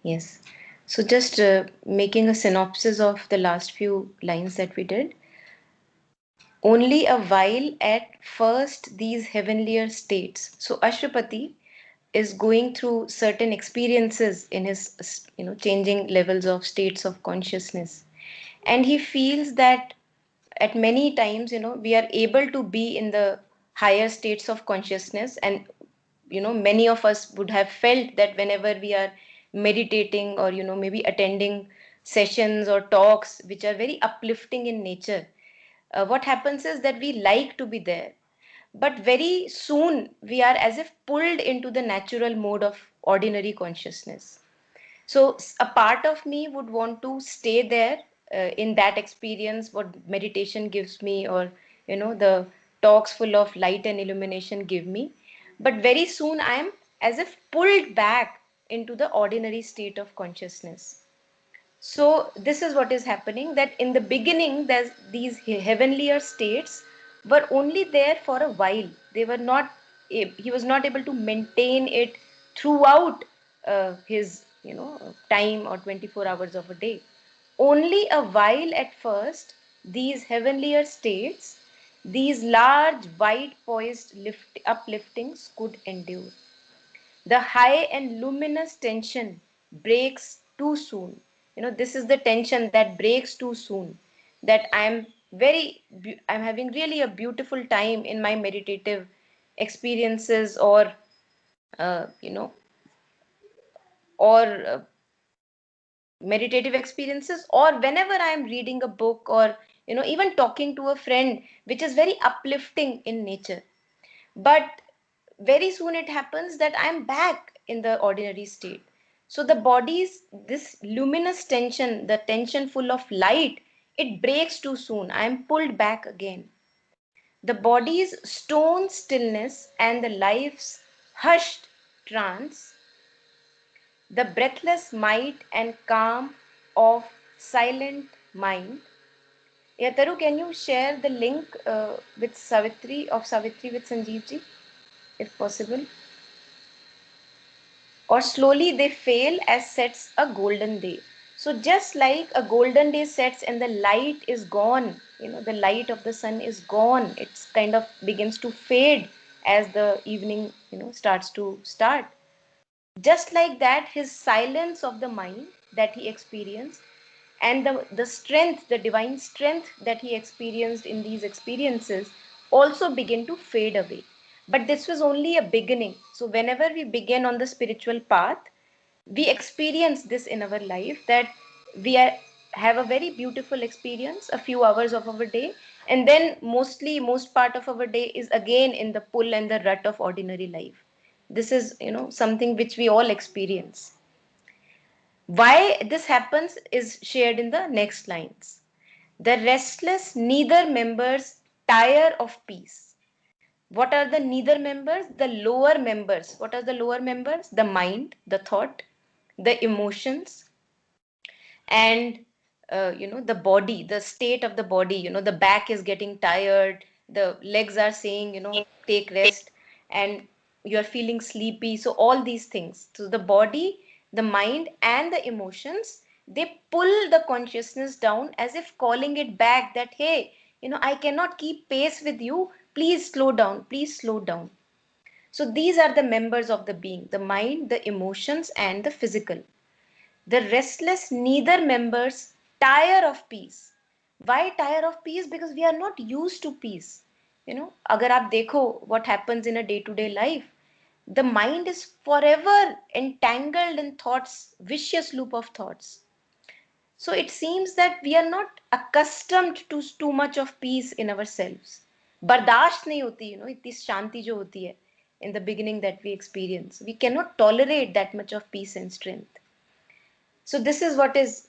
Yes. So just making a synopsis of the last few lines that we did. Only a while at first these heavenlier states. So Ashwapati is going through certain experiences in his changing levels of states of consciousness, and he feels that at many times we are able to be in the higher states of consciousness, and many of us would have felt that whenever we are meditating or maybe attending sessions or talks which are very uplifting in nature, what happens is that we like to be there, but very soon we are as if pulled into the natural mode of ordinary consciousness. So a part of me would want to stay there in that experience, what meditation gives me, or the talks full of light and illumination give me. But very soon I am as if pulled back into the ordinary state of consciousness. So this is what is happening, that in the beginning there's these heavenlier states were only there for a while. They were not he was not able to maintain it throughout his time, or 24 hours of a day. Only a while at first these heavenlier states, these large white poised upliftings could endure. The high and luminous tension breaks too soon. This is the tension that breaks too soon, that I'm having really a beautiful time in my meditative experiences, uh, you know or meditative experiences, or whenever I am reading a book, or even talking to a friend, which is very uplifting in nature. But very soon it happens that I'm back in the ordinary state. So the body's this luminous tension, the tension full of light, it breaks too soon. I'm pulled back again. The body's stone stillness and the life's hushed trance, the breathless might and calm of silent mind. Yeah, Taru, can you share the link with Savitri with Sanjeev ji, if possible? Or slowly they fail as sets a golden day. So just like a golden day sets and the light is gone, the light of the sun is gone, it's kind of begins to fade as the evening starts to start. Just like that, his silence of the mind that he experienced, and the strength, the divine strength that he experienced in these experiences, also begin to fade away. But this was only a beginning. So whenever we begin on the spiritual path, we experience this in our life, that we have a very beautiful experience a few hours of our day, and then most part of our day is again in the pull and the rut of ordinary life. This is something which we all experience. Why this happens is shared in the next lines. The restless neither members tire of peace. What are the neither members? The lower members. What are the lower members? The mind, the thought, the emotions, and the body, the state of the body. The back is getting tired, the legs are saying take rest, and you are feeling sleepy. So all these things, so the body, the mind, and the emotions, they pull the consciousness down, as if calling it back, that hey, I cannot keep pace with you, please slow down, please slow down. So these are the members of the being: the mind, the emotions, and the physical. The restless neither members tire of peace. Why tire of peace? Because we are not used to peace. अगर आप देखो what happens in a day-to-day life, the mind is forever entangled in thoughts, vicious loop of thoughts. So it seems that we are not accustomed to too much of peace in ourselves. बर्दाश्त नहीं होती, इतनी शांति जो होती है in the beginning that we experience. We cannot tolerate that much of peace and strength. So this is what is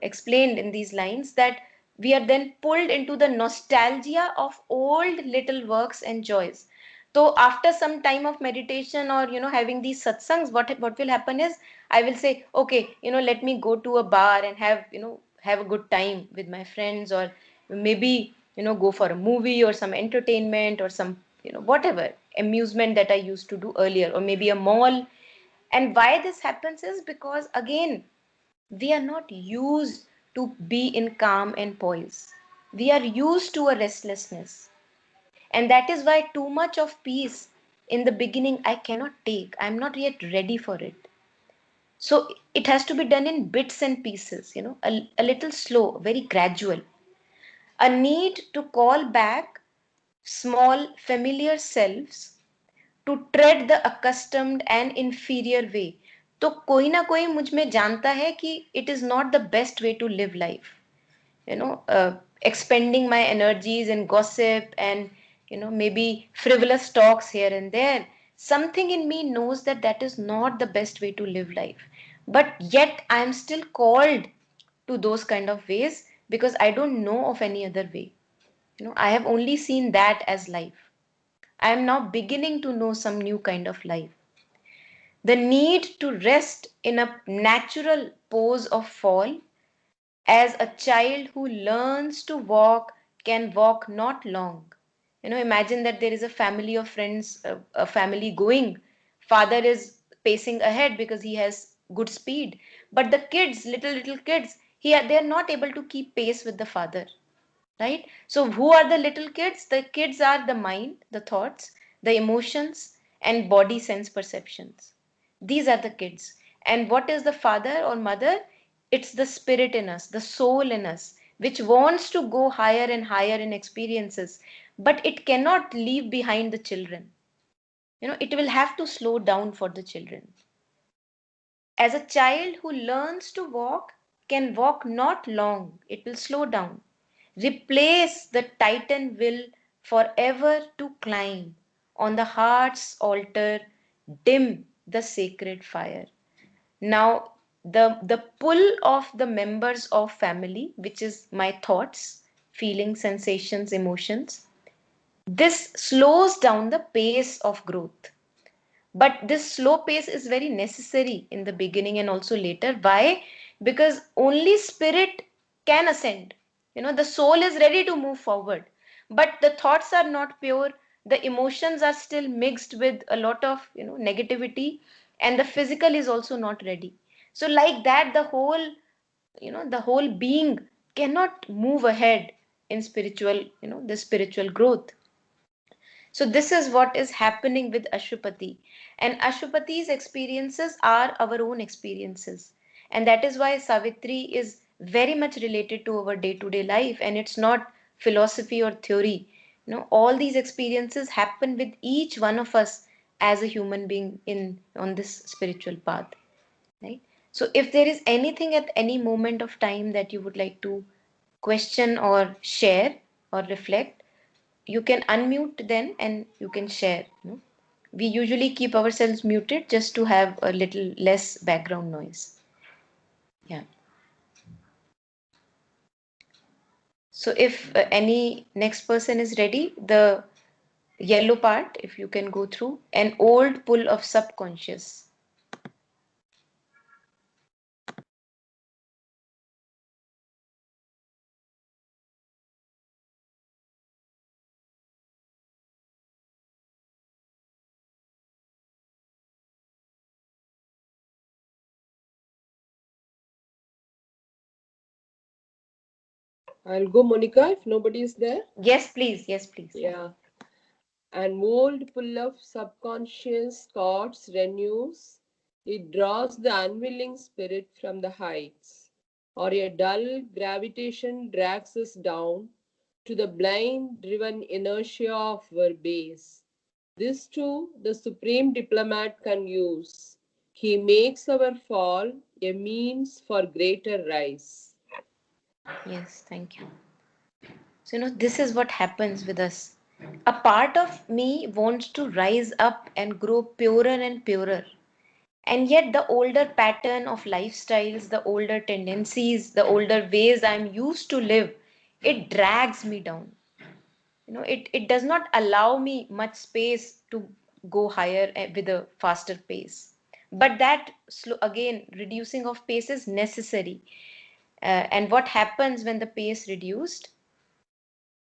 explained in these lines, that we are then pulled into the nostalgia of old little works and joys. So after some time of meditation, or having these satsangs, what will happen is, I will say, okay, let me go to a bar and have a good time with my friends, or maybe go for a movie or some entertainment, or some whatever amusement that I used to do earlier, or maybe a mall. And why this happens is because, again, we are not used to be in calm and poise. We are used to a restlessness. And that is why too much of peace in the beginning I cannot take. I'm not yet ready for it. So it has to be done in bits and pieces, a little slow, very gradual. A need to call back small familiar selves to tread the accustomed and inferior way. तो कोई ना कोई मुझ में जानता है कि it is not the best way to live life. Expending my energies in gossip and maybe frivolous talks here and there. Something in me knows that that is not the best way to live life. But yet I am still called to those kind of ways because I don't know of any other way. I have only seen that as life. I am now beginning to know some new kind of life. The need to rest in a natural pose of fall, as a child who learns to walk can walk not long. Imagine that there is a family of friends, a family going. Father is pacing ahead because he has good speed. But the kids, little kids, they are not able to keep pace with the father, right? So who are the little kids? The kids are the mind, the thoughts, the emotions, and body sense perceptions. These are the kids. And what is the father or mother? It's the spirit in us, the soul in us, which wants to go higher and higher in experiences, but it cannot leave behind the children. It will have to slow down for the children. As a child who learns to walk can walk not long, it will slow down. Replace the titan will forever to climb. On the heart's altar, dim the sacred fire. Now, the pull of the members of family, which is my thoughts, feelings, sensations, emotions, this slows down the pace of growth. But this slow pace is very necessary in the beginning and also later. Why? Because only spirit can ascend. The soul is ready to move forward, but the thoughts are not pure. The emotions are still mixed with a lot of negativity, and the physical is also not ready. So like that, the whole being cannot move ahead in spiritual, the spiritual growth. So this is what is happening with Ashupati. And Ashupati's experiences are our own experiences. And that is why Savitri is very much related to our day-to-day life, and it's not philosophy or theory. All these experiences happen with each one of us as a human being in on this spiritual path. Right? So if there is anything at any moment of time that you would like to question or share or reflect, you can unmute then and you can share. We usually keep ourselves muted just to have a little less background noise. Yeah. So if any next person is ready, the yellow part, if you can go through, an old pull of subconscious. I'll go, Monica, if nobody is there. Yes, please. Yes, please. Yeah. An old pull of subconscious thoughts renews. It draws the unwilling spirit from the heights, or a dull gravitation drags us down to the blind driven inertia of our base. This too the supreme diplomat can use. He makes our fall a means for greater rise. Yes, thank you. So, this is what happens with us. A part of me wants to rise up and grow purer and purer. And yet, the older pattern of lifestyles, the older tendencies, the older ways I'm used to live, it drags me down. It does not allow me much space to go higher with a faster pace. But that, again, reducing of pace is necessary. And what happens when the pace reduced?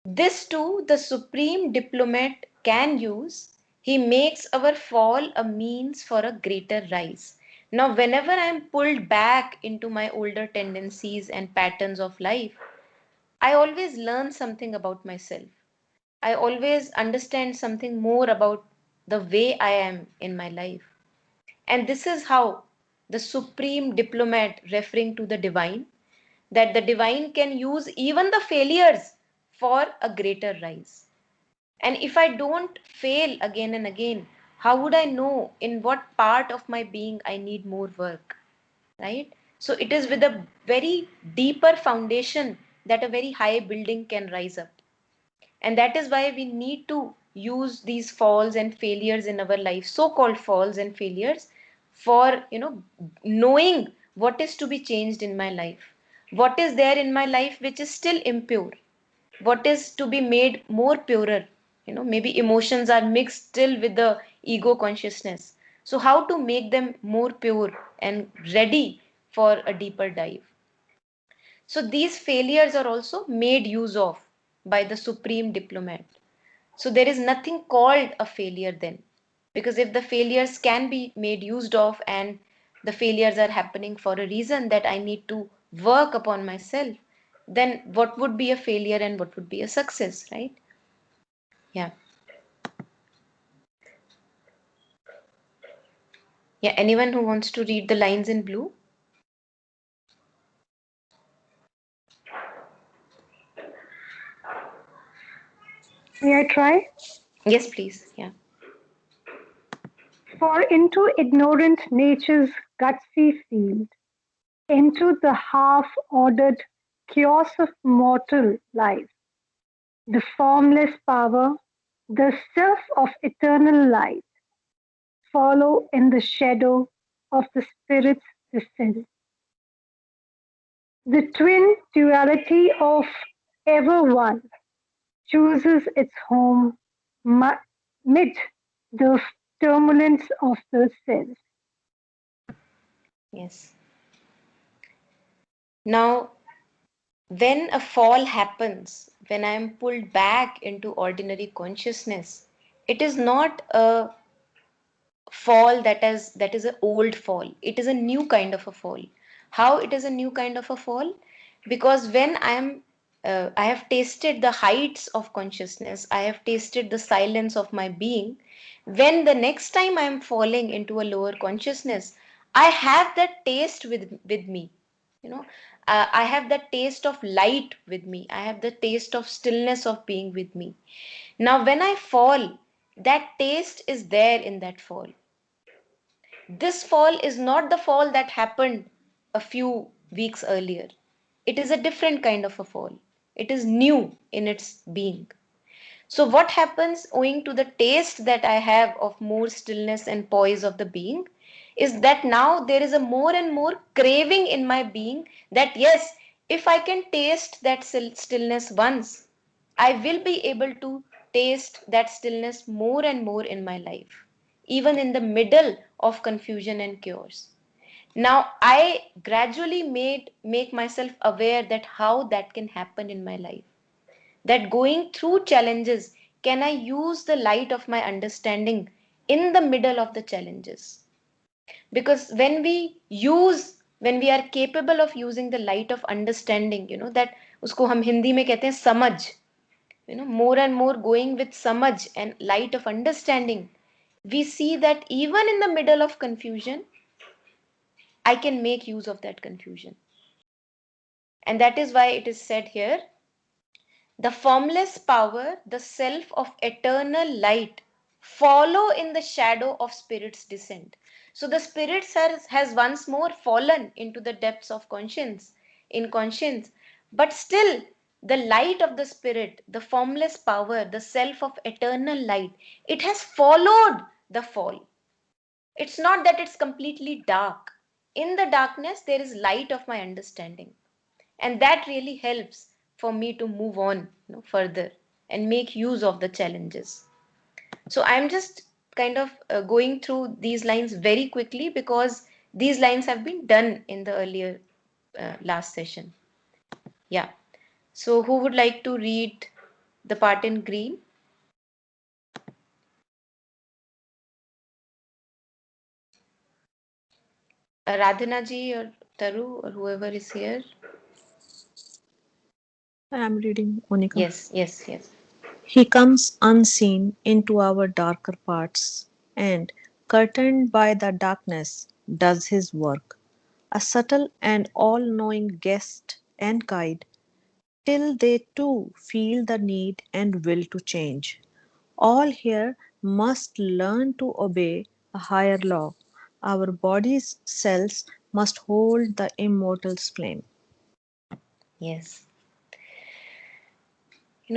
This too the supreme diplomat can use. He makes our fall a means for a greater rise. Now, whenever I'm pulled back into my older tendencies and patterns of life, I always learn something about myself. I always understand something more about the way I am in my life. And this is how the supreme diplomat, referring to the divine, that the divine can use even the failures for a greater rise. And if I don't fail again and again, how would I know in what part of my being I need more work? Right? So it is with a very deeper foundation that a very high building can rise up. And that is why we need to use these falls and failures in our life, so-called falls and failures, for knowing what is to be changed in my life, what is there in my life which is still impure, what is to be made more purer. Maybe emotions are mixed still with the ego consciousness, so how to make them more pure and ready for a deeper dive. So these failures are also made use of by the supreme diplomat. So there is nothing called a failure then, because if the failures can be made used of, and the failures are happening for a reason that I need to work upon myself, then what would be a failure and what would be a success, right? Yeah. Yeah, anyone who wants to read the lines in blue? May I try? Yes, please. Yeah. For into ignorant nature's gutsy field, into the half-ordered chaos of mortal life, the formless power, the self of eternal light, follow in the shadow of the Spirit's descent. The twin duality of ever one chooses its home mid the turbulence of the sense. Yes. Now, when a fall happens, when I am pulled back into ordinary consciousness, it is not a fall that is an old fall. It is a new kind of a fall. How it is a new kind of a fall? Because when I have tasted the heights of consciousness, I have tasted the silence of my being. When the next time I am falling into a lower consciousness, I have that taste with me. you know I have the taste of light with me, I have the taste of stillness of being with me. Now when I fall, that taste is there in that fall. This fall is not the fall that happened a few weeks earlier. It is a different kind of a fall. It is new in its being. So, what happens owing to the taste that I have of more stillness and poise of the being is that now there is a more and more craving in my being that yes, if I can taste that stillness once, I will be able to taste that stillness more and more in my life, even in the middle of confusion and chaos. Now I gradually make myself aware that how that can happen in my life, that going through challenges, can I use the light of my understanding in the middle of the challenges? Because when we are capable of using the light of understanding, that usko hum Hindi में कहते हैं समझ, more and more going with samaj and light of understanding, we see that even in the middle of confusion, I can make use of that confusion. And that is why it is said here, the formless power, the self of eternal light, follow in the shadow of spirit's descent. So the spirit has once more fallen into the depths of conscience, in conscience, but still the light of the spirit, the formless power, the self of eternal light, it has followed the fall. It's not that it's completely dark. In the darkness, there is light of my understanding. And that really helps for me to move on further and make use of the challenges. So I'm just kind of going through these lines very quickly because these lines have been done in the earlier last session. Yeah. So who would like to read the part in green? Radhana ji or Taru or whoever is here. I am reading, Monica. Yes, yes, yes. He comes unseen into our darker parts, and, curtained by the darkness, does his work, a subtle and all-knowing guest and guide, till they too feel the need and will to change. All here must learn to obey a higher law. Our body's cells must hold the immortal's flame. Yes.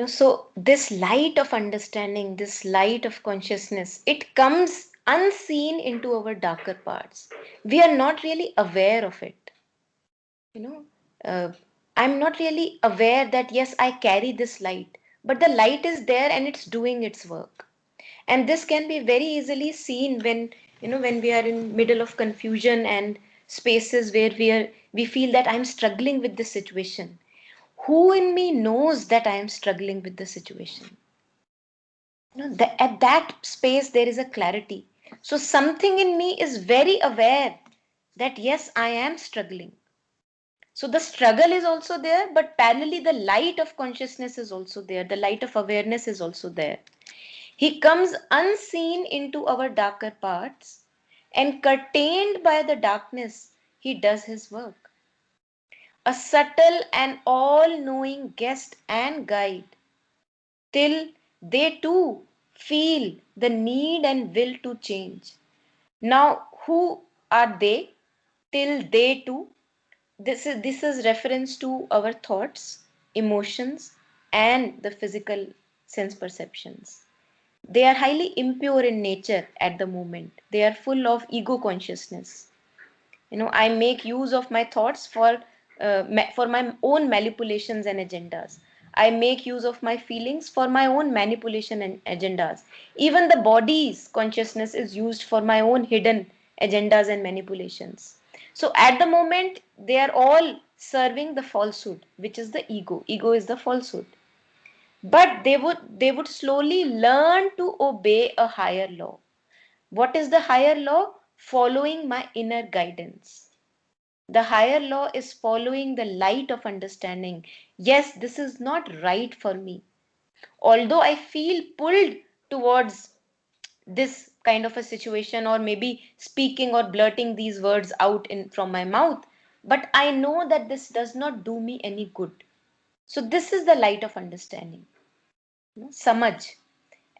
So this light of understanding, this light of consciousness, it comes unseen into our darker parts. We are not really aware of it. You know, uh, I'm not really aware that yes, I carry this light, but the light is there and it's doing its work. And this can be very easily seen when we are in middle of confusion and spaces where we feel that I'm struggling with this situation. Who in me knows that I am struggling with the situation? At that space there is a clarity. So something in me is very aware that yes, I am struggling. So the struggle is also there, but parallelly the light of consciousness is also there. The light of awareness is also there. He comes unseen into our darker parts, and curtained by the darkness, he does his work. A subtle and all knowing guest and guide, till they too feel the need and will to change. Now, who are they? Till they too. This is reference to our thoughts, emotions, and the physical sense perceptions. They are highly impure in nature at the moment. They are full of ego consciousness. I make use of my thoughts for my own manipulations and agendas. I make use of my feelings for my own manipulation and agendas. Even the body's consciousness is used for my own hidden agendas and manipulations. So at the moment they are all serving the falsehood, which is the ego is the falsehood. But they would slowly learn to obey a higher law. What is the higher law? Following my inner guidance. The higher law is following the light of understanding. Yes, this is not right for me. Although I feel pulled towards this kind of a situation, or maybe speaking or blurting these words out in from my mouth, but I know that this does not do me any good. So this is the light of understanding. Samaj.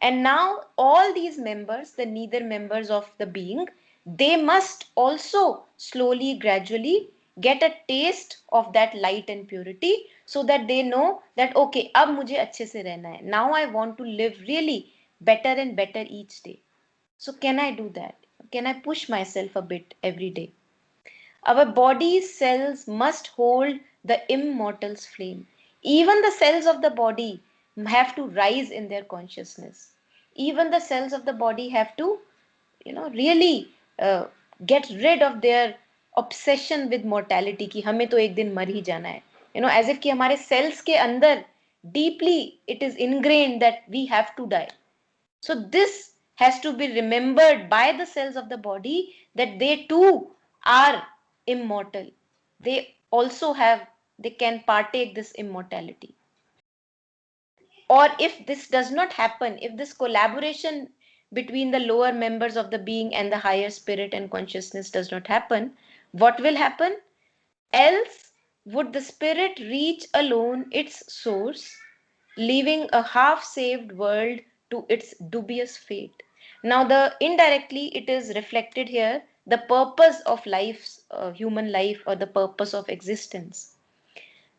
And now all these members, the neither members of the being, they must also slowly, gradually get a taste of that light and purity, so that they know that okay, अब मुझे अच्छे से रहना है. Now I want to live really better and better each day. So can I do that? Can I push myself a bit every day? Our body's cells must hold the immortal's flame. Even the cells of the body have to rise in their consciousness. Even the cells of the body have to, really get rid of their obsession with mortality कि हमें तो एक दिन मर ही जाना है. As if कि हमारे cells के अंदर deeply it is ingrained that we have to die. So this has to be remembered by the cells of the body that they too are immortal. They also they can partake this immortality. Or if this does not happen, if this collaboration between the lower members of the being and the higher spirit and consciousness does not happen, what will happen? Else would the spirit reach alone its source, leaving a half saved world to its dubious fate. Now, the indirectly it is reflected here the purpose of life's human life, or the purpose of existence.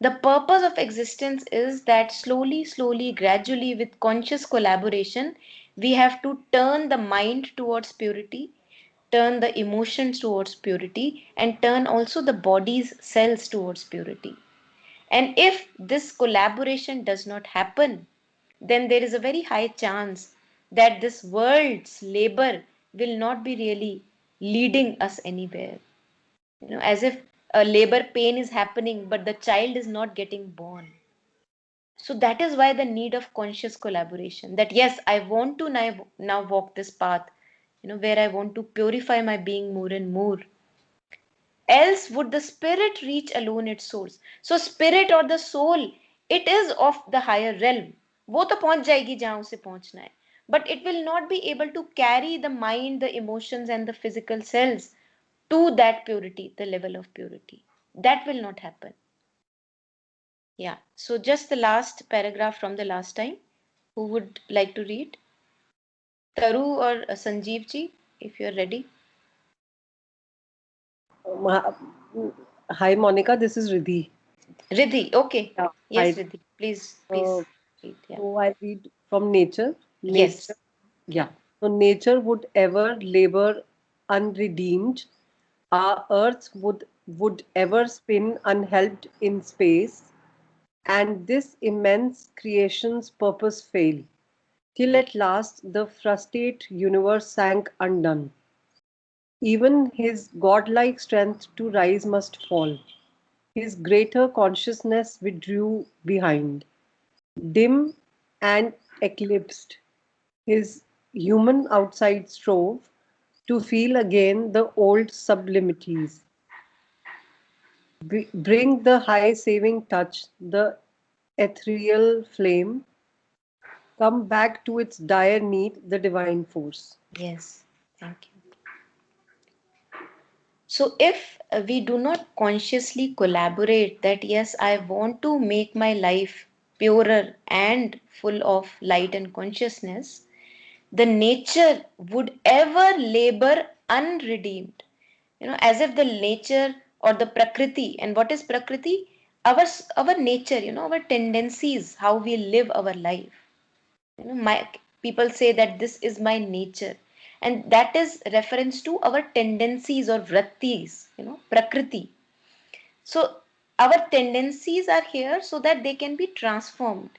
The purpose of existence is that slowly, slowly, gradually, with conscious collaboration, we have to turn the mind towards purity, turn the emotions towards purity, and turn also the body's cells towards purity. And if this collaboration does not happen, then there is a very high chance that this world's labor will not be really leading us anywhere. As if a labor pain is happening, but the child is not getting born. So that is why the need of conscious collaboration. That yes, I want to now walk this path, where I want to purify my being more and more. else would the spirit reach alone its source. So spirit or the soul, it is of the higher realm. वो तो पहुंच जाएगी जहां उसे पहुंचना है. But it will not be able to carry the mind, the emotions, and the physical cells to that purity, the level of purity. That will not happen. Yeah. So just the last paragraph from the last time. Who would like to read? Taru or Sanjeev ji, if you're ready. Ma- Hi, Monica. This is Riddhi. Riddhi, okay. Yeah. Yes, Hi. Riddhi, please, Uh, please read. Yeah. so I read from nature. Nature. Yes. Yeah. So nature would ever labor unredeemed. Our earth would ever spin unhelped in space, and this immense creation's purpose fail, till at last the frustrate universe sank undone. Even his godlike strength to rise must fall. His greater consciousness withdrew behind. Dim and eclipsed, his human outside strove to feel again the old sublimities. Bring the high saving touch, the ethereal flame, come back to its dire need, the divine force. Yes. Thank you. So if we do not consciously collaborate that yes, I want to make my life purer and full of light and consciousness, the nature would ever labor unredeemed. As if the nature or the prakriti, and what is prakriti? Our nature, our tendencies, how we live our life. My people say that this is my nature, and that is reference to our tendencies or vrittis, prakriti. So our tendencies are here so that they can be transformed,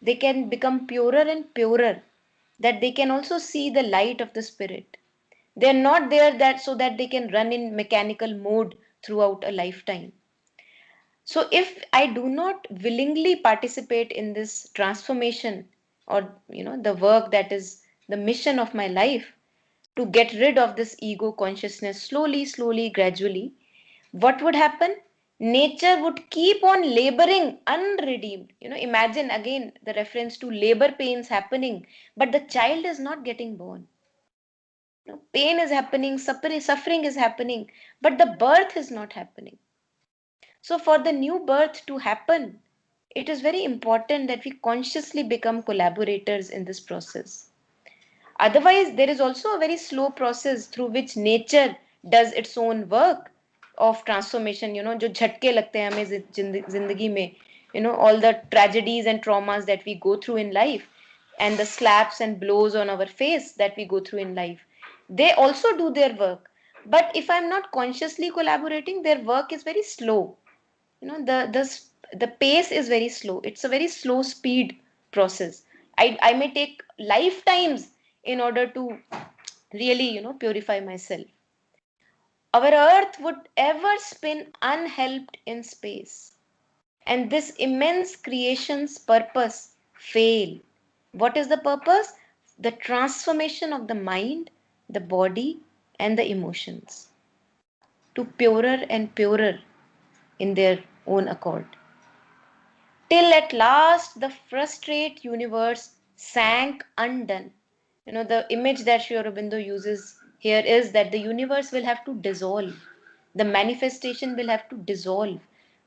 they can become purer and purer, that they can also see the light of the spirit. They are not there that so that they can run in mechanical mode throughout a lifetime. So if I do not willingly participate in this transformation, or the work that is the mission of my life, to get rid of this ego consciousness slowly, slowly, gradually, what would happen? Nature would keep on laboring unredeemed. Imagine again the reference to labor pains happening, but the child is not getting born. Pain is happening, suffering is happening, but the birth is not happening. So, for the new birth to happen, it is very important that we consciously become collaborators in this process. Otherwise, there is also a very slow process through which nature does its own work of transformation. जो झटके लगते हैं हमें जिंदगी में, all the tragedies and traumas that we go through in life, and the slaps and blows on our face that we go through in life, they also do their work. But if I'm not consciously collaborating, their work is very slow. The pace is very slow. It's a very slow speed process. I may take lifetimes in order to really purify myself. Our earth would ever spin unhelped in space, and this immense creation's purpose fail. What is the purpose? The transformation of the mind, the body, and the emotions to purer and purer in their own accord, till at last the frustrate universe sank undone. The image that Sri Aurobindo uses here is that the universe will have to dissolve. The manifestation will have to dissolve.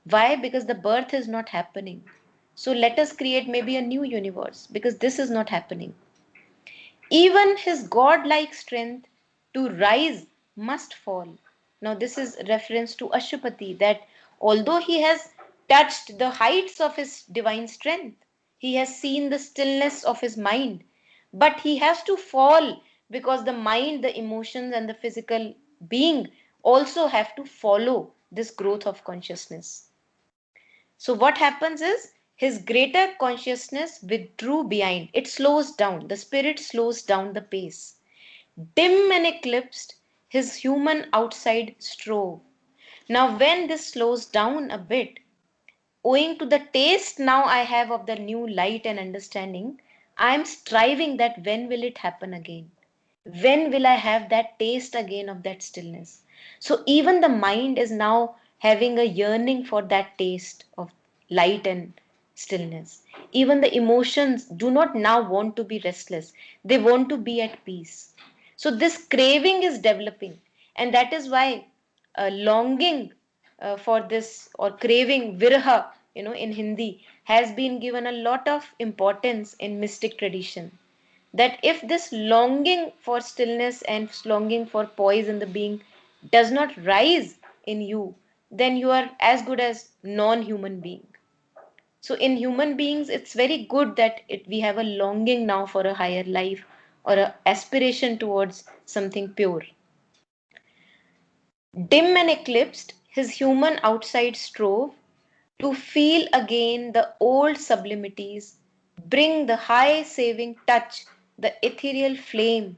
Why? Because the birth is not happening. So let us create maybe a new universe because this is not happening. Even his godlike strength to rise must fall. Now, this is reference to Ashupati, that although he has touched the heights of his divine strength, he has seen the stillness of his mind, but he has to fall because the mind, the emotions, and the physical being also have to follow this growth of consciousness. So what happens is his greater consciousness withdrew behind. It slows down. The spirit slows down the pace. Dim and eclipsed, his human outside strove. Now when this slows down a bit, owing to the taste now I have of the new light and understanding, I am striving that when will it happen again? When will I have that taste again of that stillness? So even the mind is now having a yearning for that taste of light and stillness. Even the emotions do not now want to be restless, they want to be at peace. So this craving is developing, and that is why longing for this, or craving, virha, in Hindi, has been given a lot of importance in mystic tradition. That if this longing for stillness and longing for poise in the being does not rise in you, then you are as good as non-human being. So in human beings, it's very good that we have a longing now for a higher life, or a aspiration towards something pure. Dim and eclipsed, his human outside strove to feel again the old sublimities, bring the high saving touch, the ethereal flame,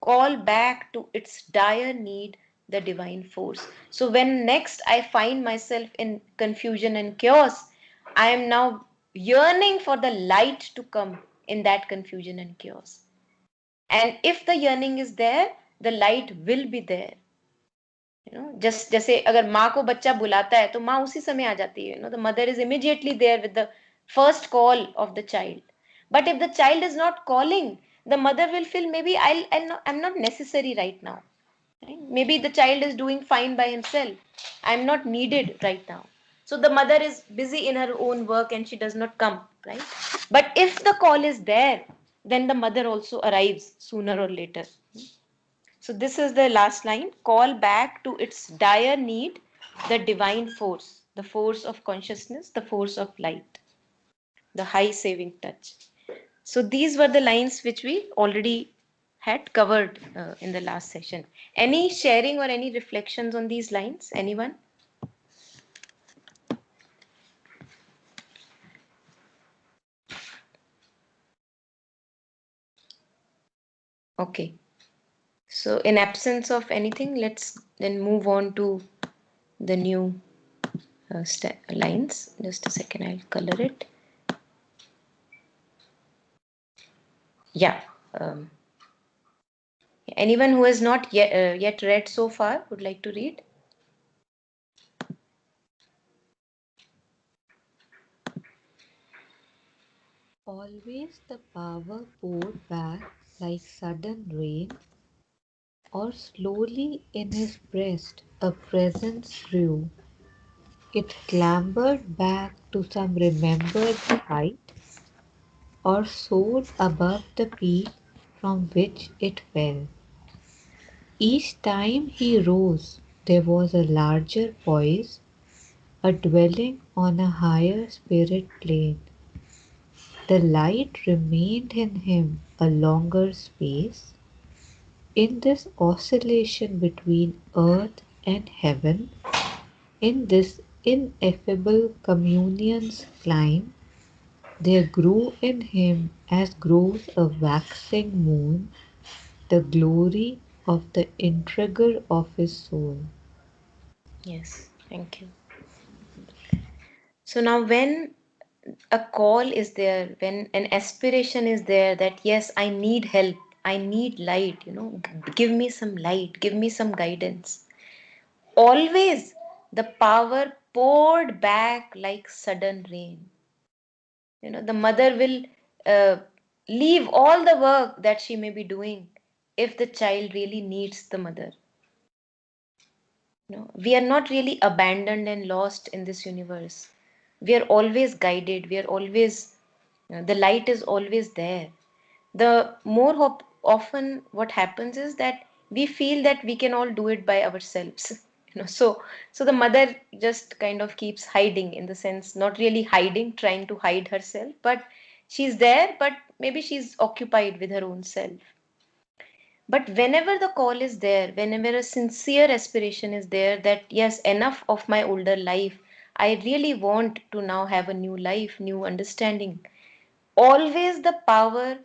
call back to its dire need the divine force. So when next I find myself in confusion and chaos, I am now yearning for the light to come in that confusion and chaos. And if the yearning is there, the light will be there. Just जैसे अगर माँ को बच्चा बुलाता है तो माँ उसी समय आ जाती है. The mother is immediately there with the first call of the child. But if the child is not calling, the mother will feel maybe I'm not necessary right now. Right? Maybe the child is doing fine by himself. I'm not needed right now. So the mother is busy in her own work and she does not come, right? But if the call is there, then the mother also arrives sooner or later. So this is the last line. Call back to its dire need the divine force, the force of consciousness, the force of light, the high saving touch. So these were the lines which we already had covered in the last session. Any sharing or any reflections on these lines? Anyone? Okay. So in absence of anything, let's then move on to the new lines. Just a second, I'll color it. Yeah. Anyone who has not yet read so far would like to read? Always the power poured back like sudden rain, or slowly in his breast a presence grew. It clambered back to some remembered height, or soared above the peak from which it fell. Each time he rose, there was a larger poise, a dwelling on a higher spirit plane. The light remained in him a longer space. In this oscillation between earth and heaven, in this ineffable communion's climb, there grew in him, as grows a waxing moon, the glory of the intriguer of his soul. Yes, thank you. So now when a call is there, when an aspiration is there that yes, I need help, I need light, give me some light, give me some guidance. Always the power poured back like sudden rain. The mother will uh, leave all the work that she may be doing if the child really needs the mother. We are not really abandoned and lost in this universe. We are always guided. We are always, the light is always there. The more often what happens is that we feel that we can all do it by ourselves. So the mother just kind of keeps hiding, in the sense, not really hiding, trying to hide herself, but she's there, but maybe she's occupied with her own self. But whenever the call is there, whenever a sincere aspiration is there that yes, enough of my older life, I really want to now have a new life, new understanding, always the power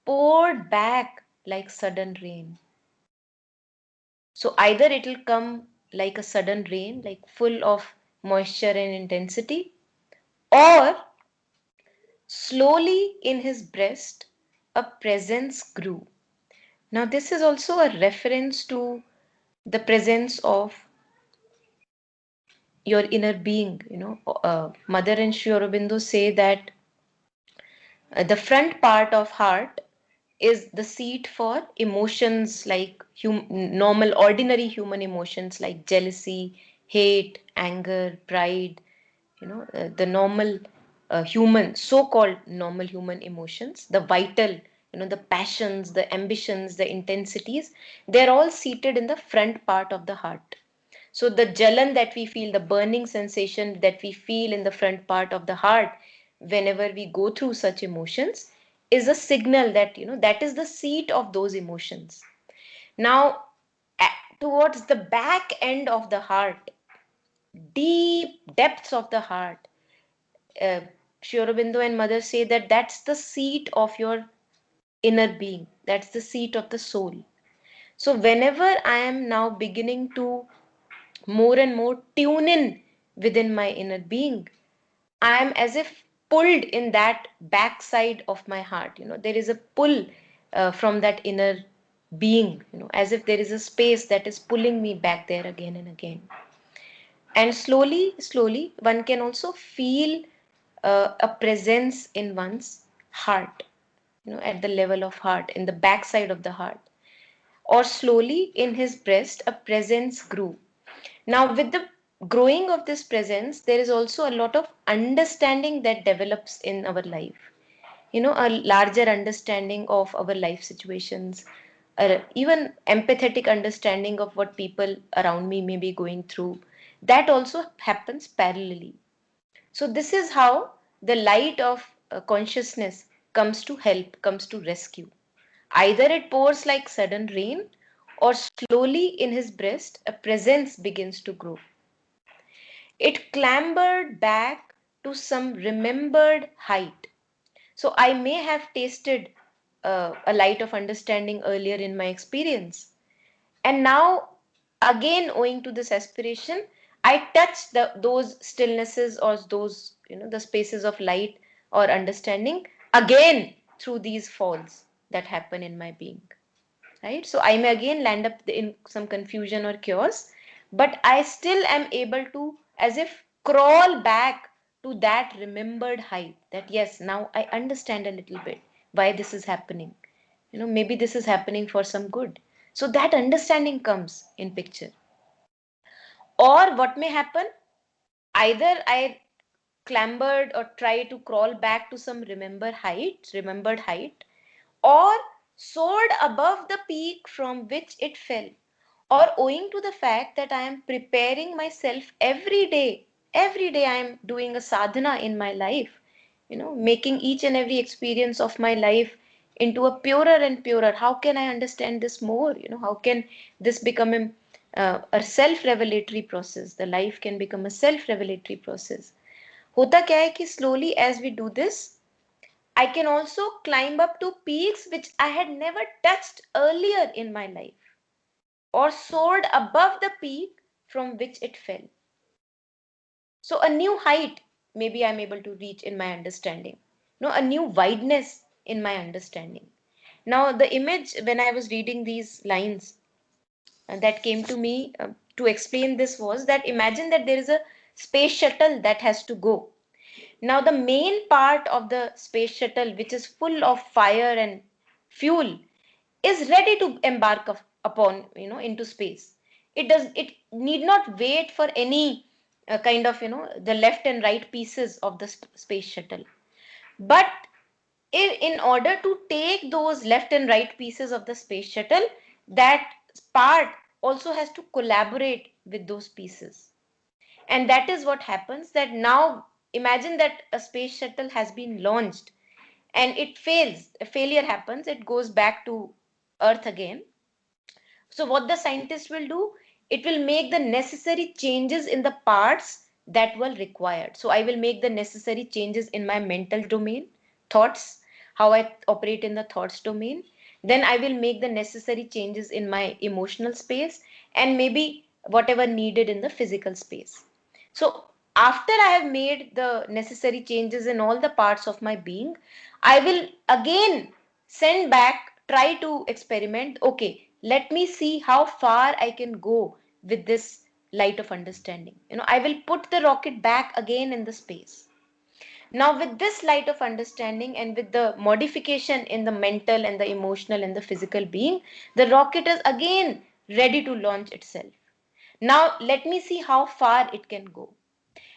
poured back like sudden rain. So either it will come like a sudden rain, like full of moisture and intensity, or slowly in his breast a presence grew. Now, this is also a reference to the presence of your inner being. Mother and Sri Aurobindo say that the front part of heart is the seat for emotions like normal, ordinary human emotions like jealousy, hate, anger, pride, the normal human, so-called normal human emotions, the vital, the passions, the ambitions, the intensities, they're all seated in the front part of the heart. So the jalan that we feel, the burning sensation that we feel in the front part of the heart whenever we go through such emotions is a signal that, that is the seat of those emotions. Now, towards the back end of the heart, deep depths of the heart, uh, Sri Aurobindo and Mother say that that's the seat of your inner being. That's the seat of the soul. So whenever I am now beginning to more and more tune in within my inner being, I am as if pulled in that backside of my heart. There is a pull from that inner being, as if there is a space that is pulling me back there again and again. And slowly, slowly, one can also feel a presence in one's heart, at the level of heart, in the backside of the heart. Or slowly in his breast, a presence grew. Now, with the growing of this presence, there is also a lot of understanding that develops in our life. A larger understanding of our life situations, even empathetic understanding of what people around me may be going through. That also happens parallelly. So, this is how the light of consciousness comes to help, comes to rescue. Either it pours like sudden rain, or slowly in his breast, a presence begins to grow. It clambered back to some remembered height. So I may have tasted a light of understanding earlier in my experience. And now, again, owing to this aspiration, I touch those stillnesses or those, the spaces of light or understanding again through these falls that happen in my being. Right? So I may again land up in some confusion or chaos, but I still am able to, as if, crawl back to that remembered height. That yes, now I understand a little bit why this is happening. Maybe this is happening for some good. So that understanding comes in picture. Or what may happen? Either I clambered or try to crawl back to some remembered height, or soared above the peak from which it fell, or owing to the fact that I am preparing myself every day I am doing a sadhana in my life, making each and every experience of my life into a purer and purer. How can I understand this more? How can this become a self-revelatory process? The life can become a self-revelatory process. होता क्या है कि slowly as we do this, I can also climb up to peaks which I had never touched earlier in my life, or soared above the peak from which it fell. So, a new height maybe I'm able to reach in my understanding, a new wideness in my understanding. Now, the image when I was reading these lines that came to me to explain this was that imagine that there is a space shuttle that has to go. Now, the main part of the space shuttle, which is full of fire and fuel, is ready to embark upon, into space. It need not wait for any kind of, the left and right pieces of the space shuttle. But in order to take those left and right pieces of the space shuttle, that part also has to collaborate with those pieces. And that is what happens, that now imagine that a space shuttle has been launched and it fails, a failure happens, it goes back to earth again. So what the scientist will do, it will make the necessary changes in the parts that were required. So I will make the necessary changes in my mental domain, thoughts, how I operate in the thoughts domain. Then I will make the necessary changes in my emotional space, and maybe whatever needed in the physical space. So after I have made the necessary changes in all the parts of my being, I will again send back, try to experiment. Okay, let me see how far I can go with this light of understanding. I will put the rocket back again in the space. Now, with this light of understanding and with the modification in the mental and the emotional and the physical being, the rocket is again ready to launch itself. Now, let me see how far it can go.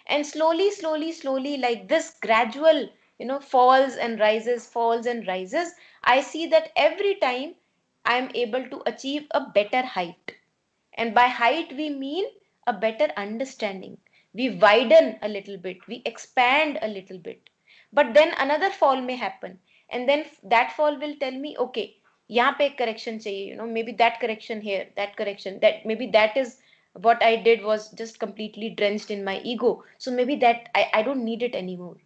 And slowly, slowly, slowly, like this gradual, falls and rises, I see that every time I am able to achieve a better height. And by height, we mean a better understanding. We widen a little bit, we expand a little bit. But then another fall may happen. And then that fall will tell me, okay, यहाँ पे एक correction चाहिए, maybe that correction here, that correction, that maybe that is what I did was just completely drenched in my ego. So maybe that I don't need it anymore.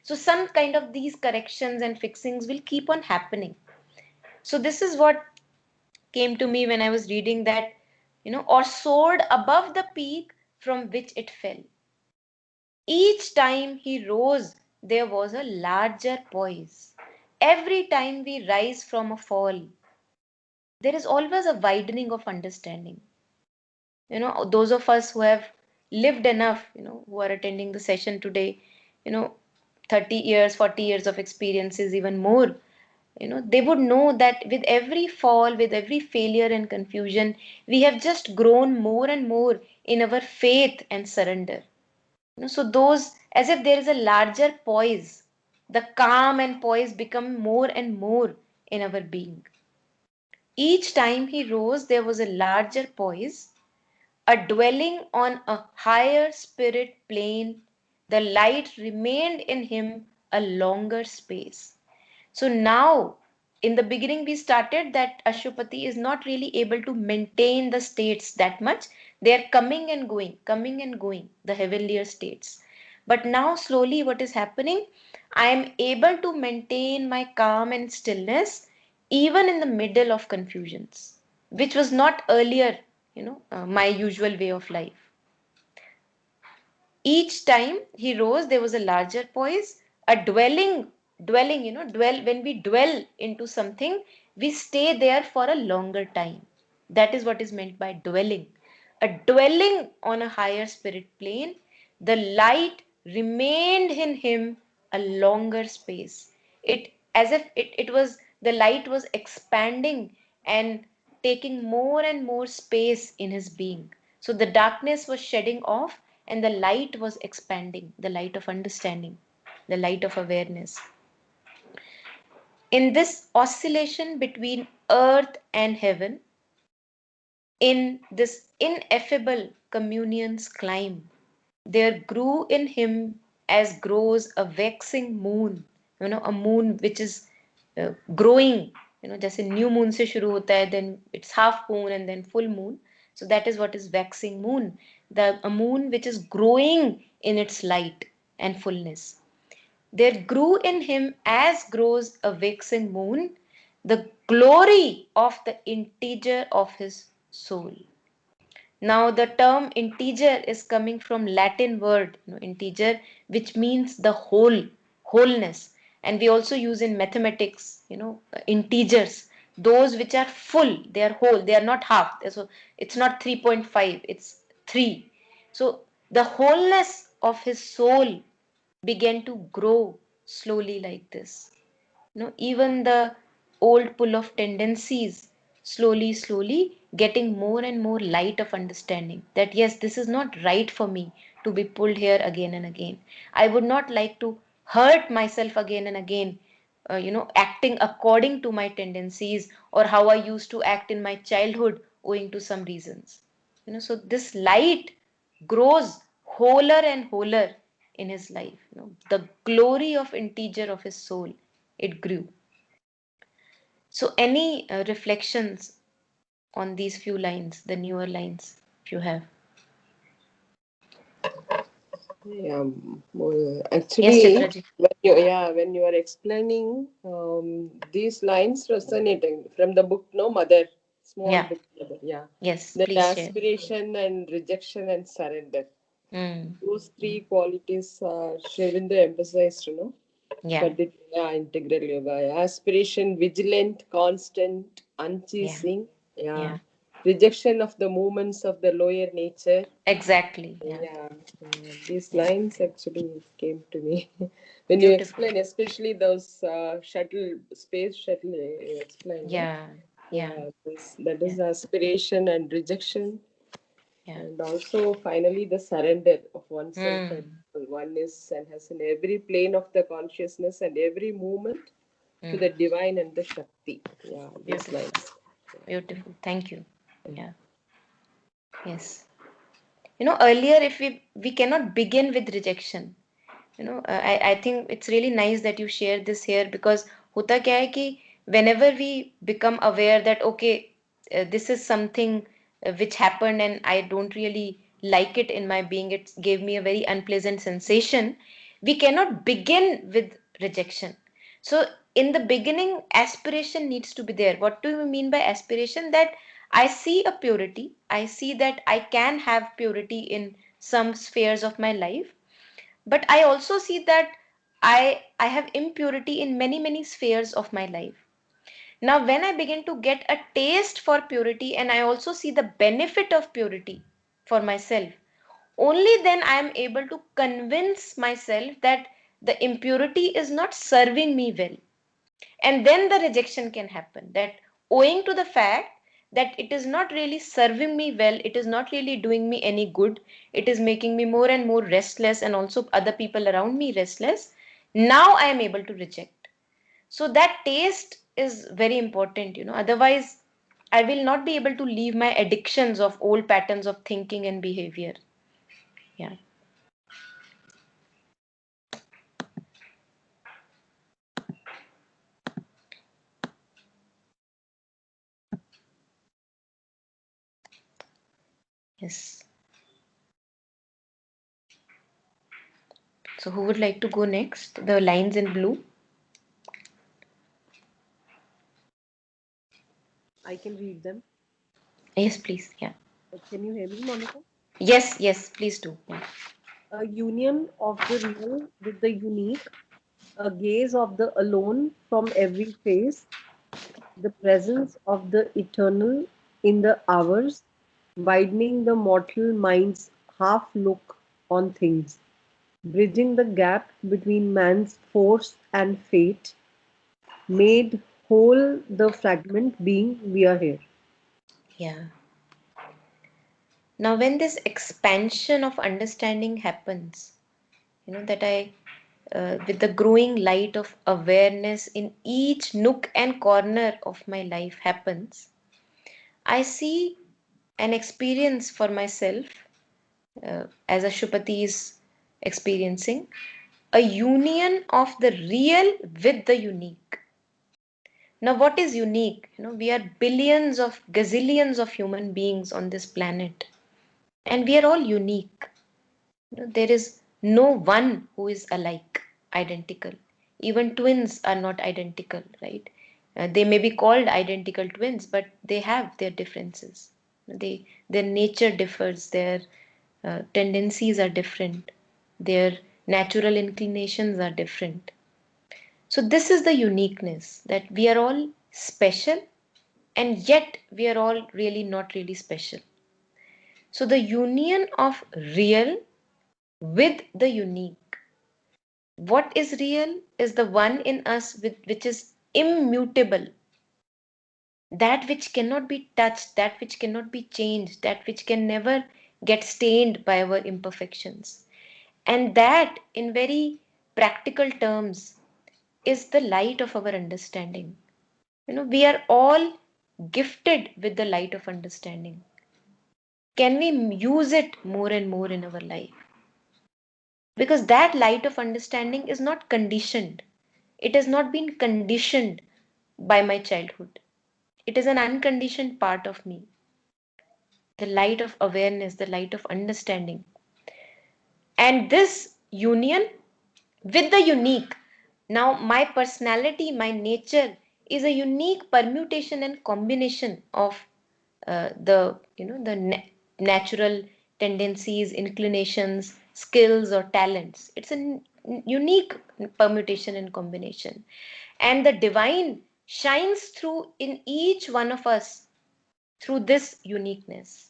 So some kind of these corrections and fixings will keep on happening. So this is what came to me when I was reading that, or soared above the peak from which it fell. Each time he rose, there was a larger poise. Every time we rise from a fall, there is always a widening of understanding. Those of us who have lived enough, who are attending the session today, you know, 30 years, 40 years of experiences, even more, they would know that with every fall, with every failure and confusion, we have just grown more and more in our faith and surrender. So those, as if there is a larger poise, the calm and poise become more and more in our being. Each time he rose, there was a larger poise, a dwelling on a higher spirit plane. The light remained in him a longer space. So now, in the beginning, we started that Ashupati is not really able to maintain the states that much. They are coming and going, the heavenlier states. But now, slowly, what is happening? I am able to maintain my calm and stillness even in the middle of confusions, which was not earlier, my usual way of life. Each time he rose, there was a larger poise, a dwelling, when we dwell into something, we stay there for a longer time. That is what is meant by dwelling. A dwelling on a higher spirit plane, the light remained in him a longer space. It as if it was the light was expanding and taking more and more space in his being. So the darkness was shedding off and the light was expanding, the light of understanding, the light of awareness. In this oscillation between earth and heaven, in this ineffable communion's climb, there grew in him as grows a waxing moon, a moon which is growing, जैसे new moon से शुरू होता है, then it's half moon and then full moon. So that is what is waxing moon, a moon which is growing in its light and fullness. There grew in him as grows a waxing moon the glory of the integer of his soul. Now the term integer is coming from Latin word, integer, which means the wholeness. And we also use in mathematics, integers, those which are full, they are whole, they are not half. So it's not 3.5, it's 3. So the wholeness of his soul began to grow slowly like this. Even the old pull of tendencies slowly getting more and more light of understanding that yes, this is not right for me to be pulled here again and again. I would not like to hurt myself again and again, acting according to my tendencies or how I used to act in my childhood owing to some reasons. So this light grows wholer and wholer in his life. The glory of integer of his soul, it grew. So any reflections on these few lines, the newer lines, if you have? Yeah, Yes, actually, Chitraji. when you are explaining, these lines resonating from the book, no, Mother, small Yeah. book, Mother, yeah. Yes, That please share. aspiration and rejection and surrender. Mm. Those three qualities Shrevendra emphasized, Yeah. for the integral yoga. Aspiration, vigilant, constant, Yeah. unceasing. Yeah. Yeah, Rejection of the movements of the lower nature. exactly. Yeah, Yeah, these yeah. lines actually came to me when you Beautiful. explain, especially those space shuttle you explained. No? Yeah, yeah, Yeah, that yeah, is aspiration and rejection, yeah. and also finally the surrender of oneself and Hmm. oneness, and has in every plane of the consciousness and every movement to Hmm. the divine and the Shakti. Yeah, these Beautiful. lines. Beautiful. Thank you. Yeah. Yes. Earlier, if we cannot begin with rejection. I think it's really nice that you shared this here, because होता क्या है कि whenever we become aware that okay, this is something which happened and I don't really like it in my being, it gave me a very unpleasant sensation, we cannot begin with rejection. So in the beginning, aspiration needs to be there. What do you mean by aspiration? That I see a purity, I see that I can have purity in some spheres of my life, but I also see that I have impurity in many many spheres of my life. Now when I begin to get a taste for purity and I also see the benefit of purity for myself, only then I am able to convince myself that the impurity is not serving me well. And then the rejection can happen, that owing to the fact that it is not really serving me well, it is not really doing me any good, it is making me more and more restless and also other people around me restless, now I am able to reject. So that taste is very important, otherwise I will not be able to leave my addictions of old patterns of thinking and behavior. Yeah. Yes. So who would like to go next? The lines in blue. I can read them. Yes, please. Yeah. Can you hear me, Monica? Yes, yes, please do. Yeah. A union of the real with the unique, a gaze of the alone from every face, the presence of the eternal in the hours, widening the mortal mind's half look on things, bridging the gap between man's force and fate, made whole the fragment being we are here. Yeah. Now, when this expansion of understanding happens, that with the growing light of awareness in each nook and corner of my life happens, I see an experience for myself, as Ashupati is experiencing, a union of the real with the unique. Now, what is unique? We are billions of gazillions of human beings on this planet, and we are all unique. There is no one who is alike, identical. Even twins are not identical, right? They may be called identical twins, but they have their differences. Their nature differs, their tendencies are different, their natural inclinations are different. So, this is the uniqueness, that we are all special and yet we are all really not really special. So, the union of real with the unique. What is real is the one in us which is immutable, that which cannot be touched, that which cannot be changed, that which can never get stained by our imperfections. And that, in very practical terms, is the light of our understanding. We are all gifted with the light of understanding. Can we use it more and more in our life? Because that light of understanding is not conditioned. It has not been conditioned by my childhood. It is an unconditioned part of me. The light of awareness, the light of understanding. And this union with the unique. Now, my personality, my nature is a unique permutation and combination of the natural tendencies, inclinations, skills, or talents. It's a unique permutation and combination, and the divine shines through in each one of us through this uniqueness.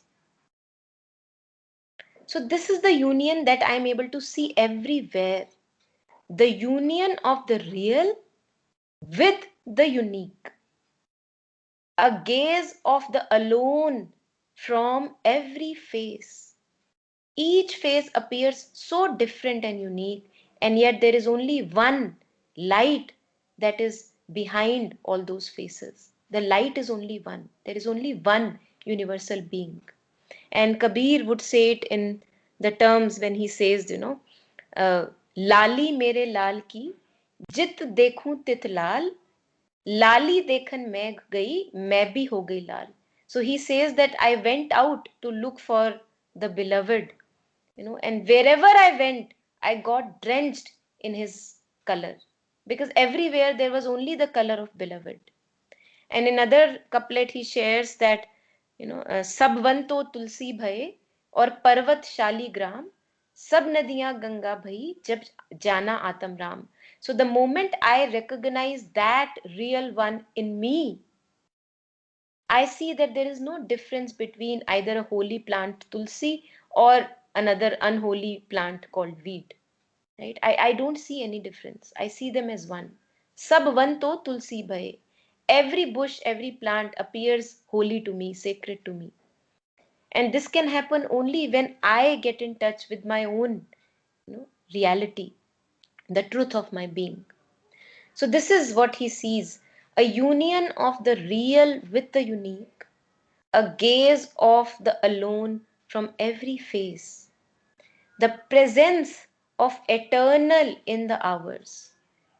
So this is the union that I'm able to see everywhere. The union of the real with the unique. A gaze of the alone from every face. Each face appears so different and unique, and yet there is only one light that is behind all those faces. The light is only one. There is only one universal being. And Kabir would say it in the terms when he says, लाली मेरे लाल की जित देखूं तित लाल लाली देखन मैं गई मैं भी हो गई लाल. So he says that I went out to look for the beloved, and wherever I went, I got drenched in his color, because everywhere there was only the color of beloved. And in another couplet he shares that, सब one तो तुलसी भये और पर्वत शालीग्राम सब नदियां गंगा भई जब जाना आत्म Ram. So the moment I recognize that real one in me, I see that there is no difference between either a holy plant tulsi or another unholy plant called weed. Right? I don't see any difference. I see them as one. Sab van to tulsi bhaye. Every bush, every plant appears holy to me, sacred to me. And this can happen only when I get in touch with my own, reality, the truth of my being. So this is what he sees: a union of the real with the unique, a gaze of the alone from every face, the presence of eternal in the hours.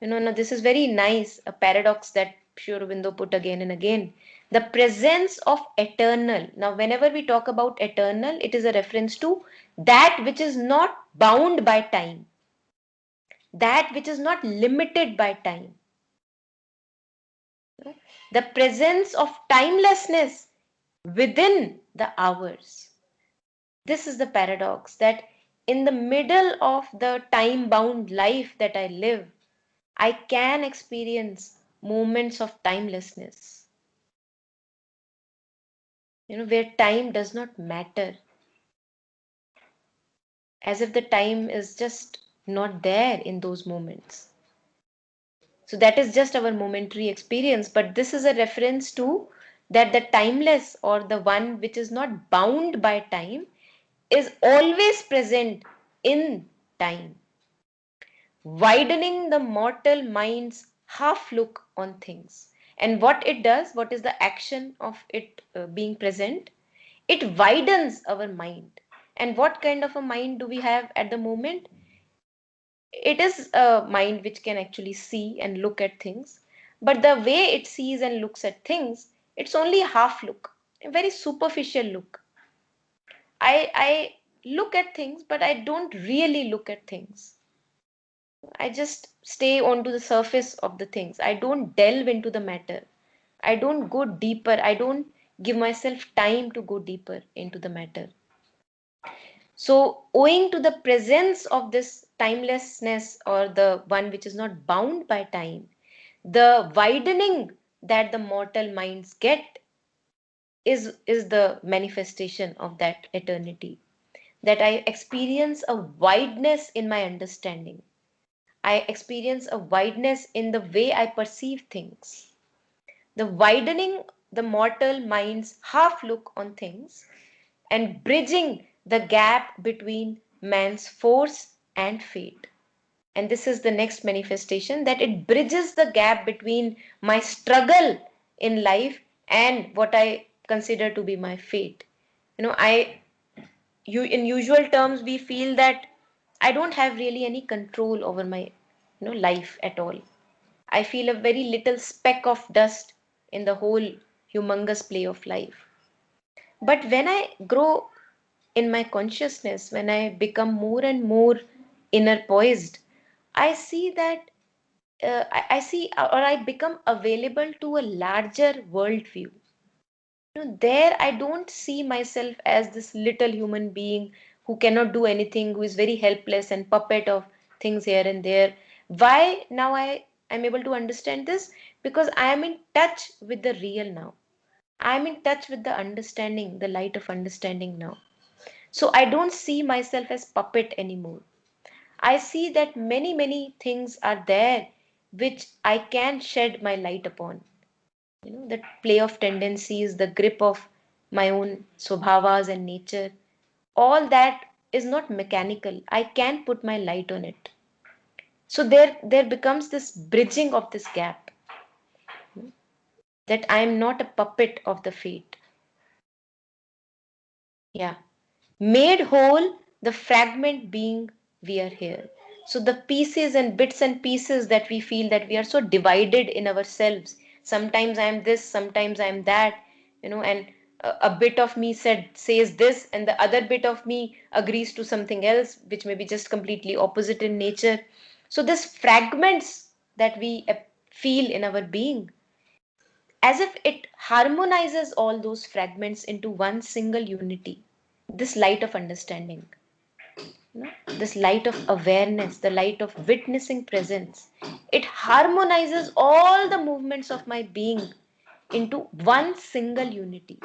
Now this is very nice, a paradox that Sri Aurobindo put again and again. The presence of eternal. Now, whenever we talk about eternal, it is a reference to that which is not bound by time, that which is not limited by time. The presence of timelessness within the hours. This is the paradox, that in the middle of the time bound life that I live, I can experience moments of timelessness, where time does not matter, as if the time is just not there in those moments. So that is just our momentary experience, but this is a reference to that the timeless, or the one which is not bound by time, is always present in time, widening the mortal mind's half look on things. And what it does, what is the action of it being present? It widens our mind. And what kind of a mind do we have at the moment? It is a mind which can actually see and look at things, but the way it sees and looks at things, it's only a half look, a very superficial look. I look at things, but I don't really look at things. I just stay onto the surface of the things. I don't delve into the matter. I don't go deeper. I don't give myself time to go deeper into the matter. So, owing to the presence of this timelessness, or the one which is not bound by time, the widening that the mortal minds get is the manifestation of that eternity. That I experience a wideness in my understanding. I experience a wideness in the way I perceive things. The widening the mortal mind's half look on things, and bridging the gap between man's force and fate. And this is the next manifestation, that it bridges the gap between my struggle in life and what I consider to be my fate. In usual terms, we feel that I don't have really any control over my life at all. I feel a very little speck of dust in the whole humongous play of life. But when I grow in my consciousness, when I become more and more inner poised, I see that I see, or I become available to a larger worldview. There I don't see myself as this little human being who cannot do anything, who is very helpless and puppet of things here and there. Why now I am able to understand this? Because I am in touch with the real now. I'm in touch with the understanding, the light of understanding now. So I don't see myself as puppet anymore. I see that many things are there which I can shed my light upon. That play of tendencies, the grip of my own swabhavas and nature, all that is not mechanical. I can put my light on it. So there becomes this bridging of this gap, that I am not a puppet of the fate. Yeah. Made whole, the fragment being we are here. So the pieces and bits and pieces that we feel, that we are so divided in ourselves. Sometimes I am this, sometimes I am that, and a bit of me says this, and the other bit of me agrees to something else, which may be just completely opposite in nature. So this fragments that we feel in our being, as if it harmonizes all those fragments into one single unity, this light of understanding, this light of awareness, the light of witnessing presence. It harmonizes all the movements of my being into one single unity.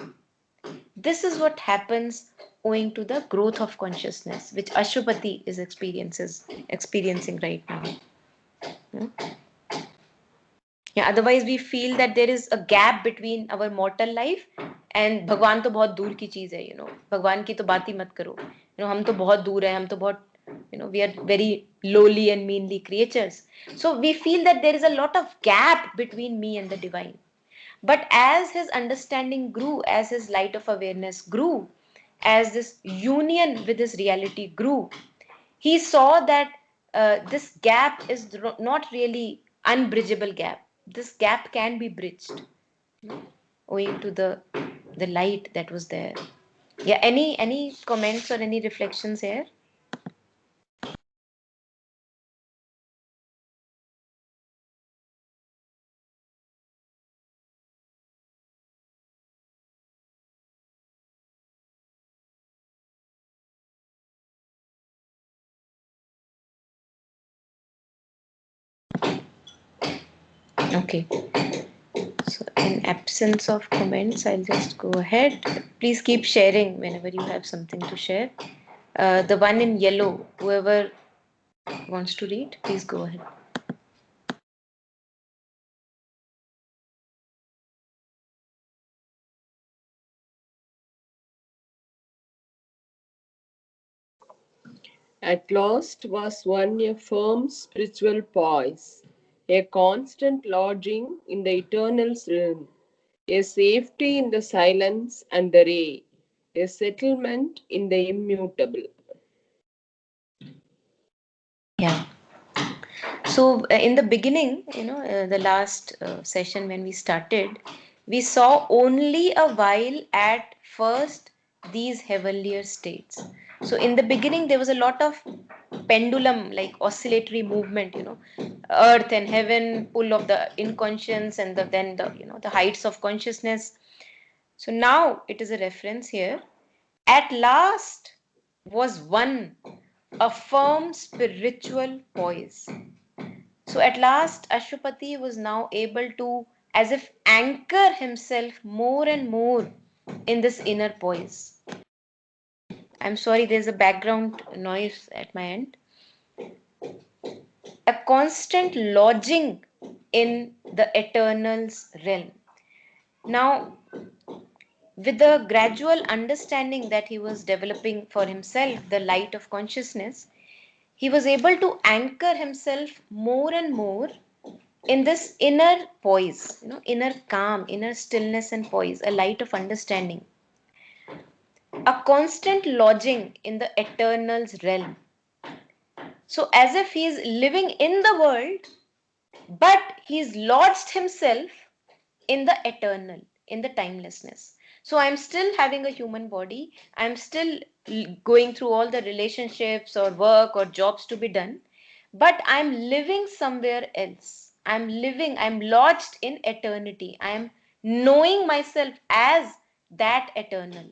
This is what happens owing to the growth of consciousness, which Ashwapati is experiencing right now. Yeah, otherwise we feel that there is a gap between our mortal life and भगवान तो बहुत दूर की चीज है, भगवान की तो बात ही मत करो, हम तो बहुत दूर है, हम तो बहुत, we are very lowly and meanly creatures. So we feel that there is a lot of gap between me and the divine. But as his understanding grew, as his light of awareness grew, as this union with his reality grew, he saw that this gap is not really unbridgeable gap. This gap can be bridged owing to the light that was there. Yeah, any comments or any reflections here? Okay. So in absence of comments, I'll just go ahead. Please keep sharing whenever you have something to share. The one in yellow, whoever wants to read, please go ahead. At last was won a firm spiritual poise, a constant lodging in the eternal realm, a safety in the silence and the ray, a settlement in the immutable. Yeah. So in the beginning, the last session when we started, we saw only a while at first these heavenlier states. So in the beginning, there was a lot of pendulum, like oscillatory movement, earth and heaven, pull of the inconscience, and then the heights of consciousness. So now it is a reference here. At last was won a firm spiritual poise. So at last, Ashwapati was now able to, as if, anchor himself more and more in this inner poise. I'm sorry, there's a background noise at my end. A constant lodging in the eternal's realm. Now, with the gradual understanding that he was developing for himself, the light of consciousness, he was able to anchor himself more and more in this inner poise, inner calm, inner stillness and poise, a light of understanding, a constant lodging in the eternal's realm. So, as if he is living in the world, but he's lodged himself in the eternal, in the timelessness. So, I'm still having a human body, I'm still going through all the relationships or work or jobs to be done, but I'm living somewhere else. I'm lodged in eternity. I'm knowing myself as that eternal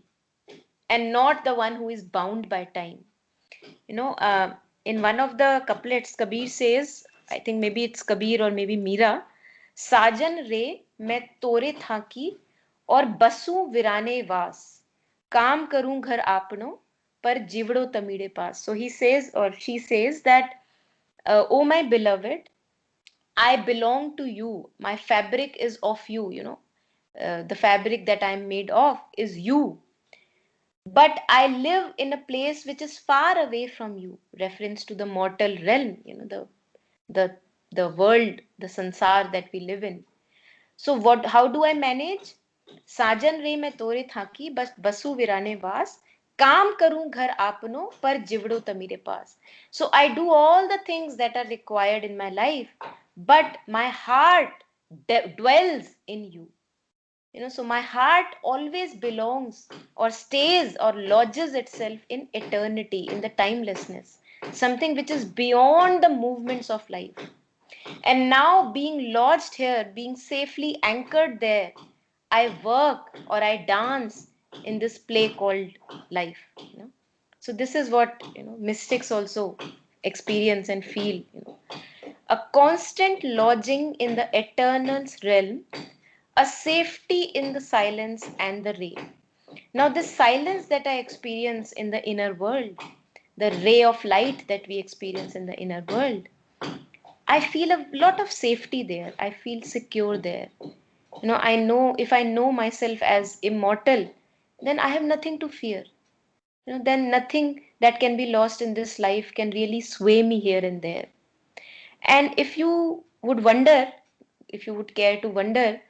and not the one who is bound by time. You know, uh, in one of the couplets, Kabir says, I think maybe it's Kabir or maybe Meera, Sajan re मैं तोरे था की और बसू विराने वास, काम करूं घर आपनो, पर जिवड़ो तमीड़े पास. So he says, or she says that, oh my beloved, I belong to you. My fabric is of you, the fabric that I'm made of is you. But I live in a place which is far away from you. Reference to the mortal realm, the the world, the sansar that we live in. So what? How do I manage? साजन रे मैं तोरे थाकी बस बसु विराने वास, काम करूं घर आपनो पर जिवड़ो तमीरे पास. So I do all the things that are required in my life, but my heart dwells in you. So my heart always belongs or stays or lodges itself in eternity, in the timelessness, something which is beyond the movements of life. And now, being lodged here, being safely anchored there, I work or I dance in this play called life. So this is what mystics also experience and feel. A constant lodging in the eternal's realm, a safety in the silence and the ray. Now, this silence that I experience in the inner world, the ray of light that we experience in the inner world, I feel a lot of safety there. I feel secure there. I know if I know myself as immortal, then I have nothing to fear. Then nothing that can be lost in this life can really sway me here and there. And if you would wonder, if you would care to wonder,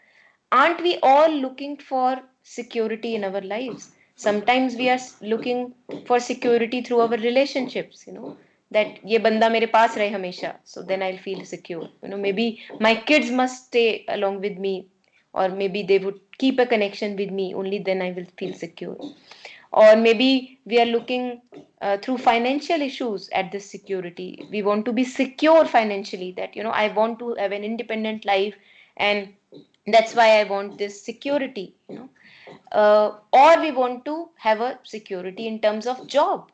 aren't we all looking for security in our lives? Sometimes we are looking for security through our relationships, that ye banda mere paas rahe hamesha, so then I'll feel secure. Maybe my kids must stay along with me, or maybe they would keep a connection with me, only then I will feel secure. Or maybe we are looking through financial issues at this security. We want to be secure financially, that I want to have an independent life, and that's why I want this security. Or we want to have a security in terms of job,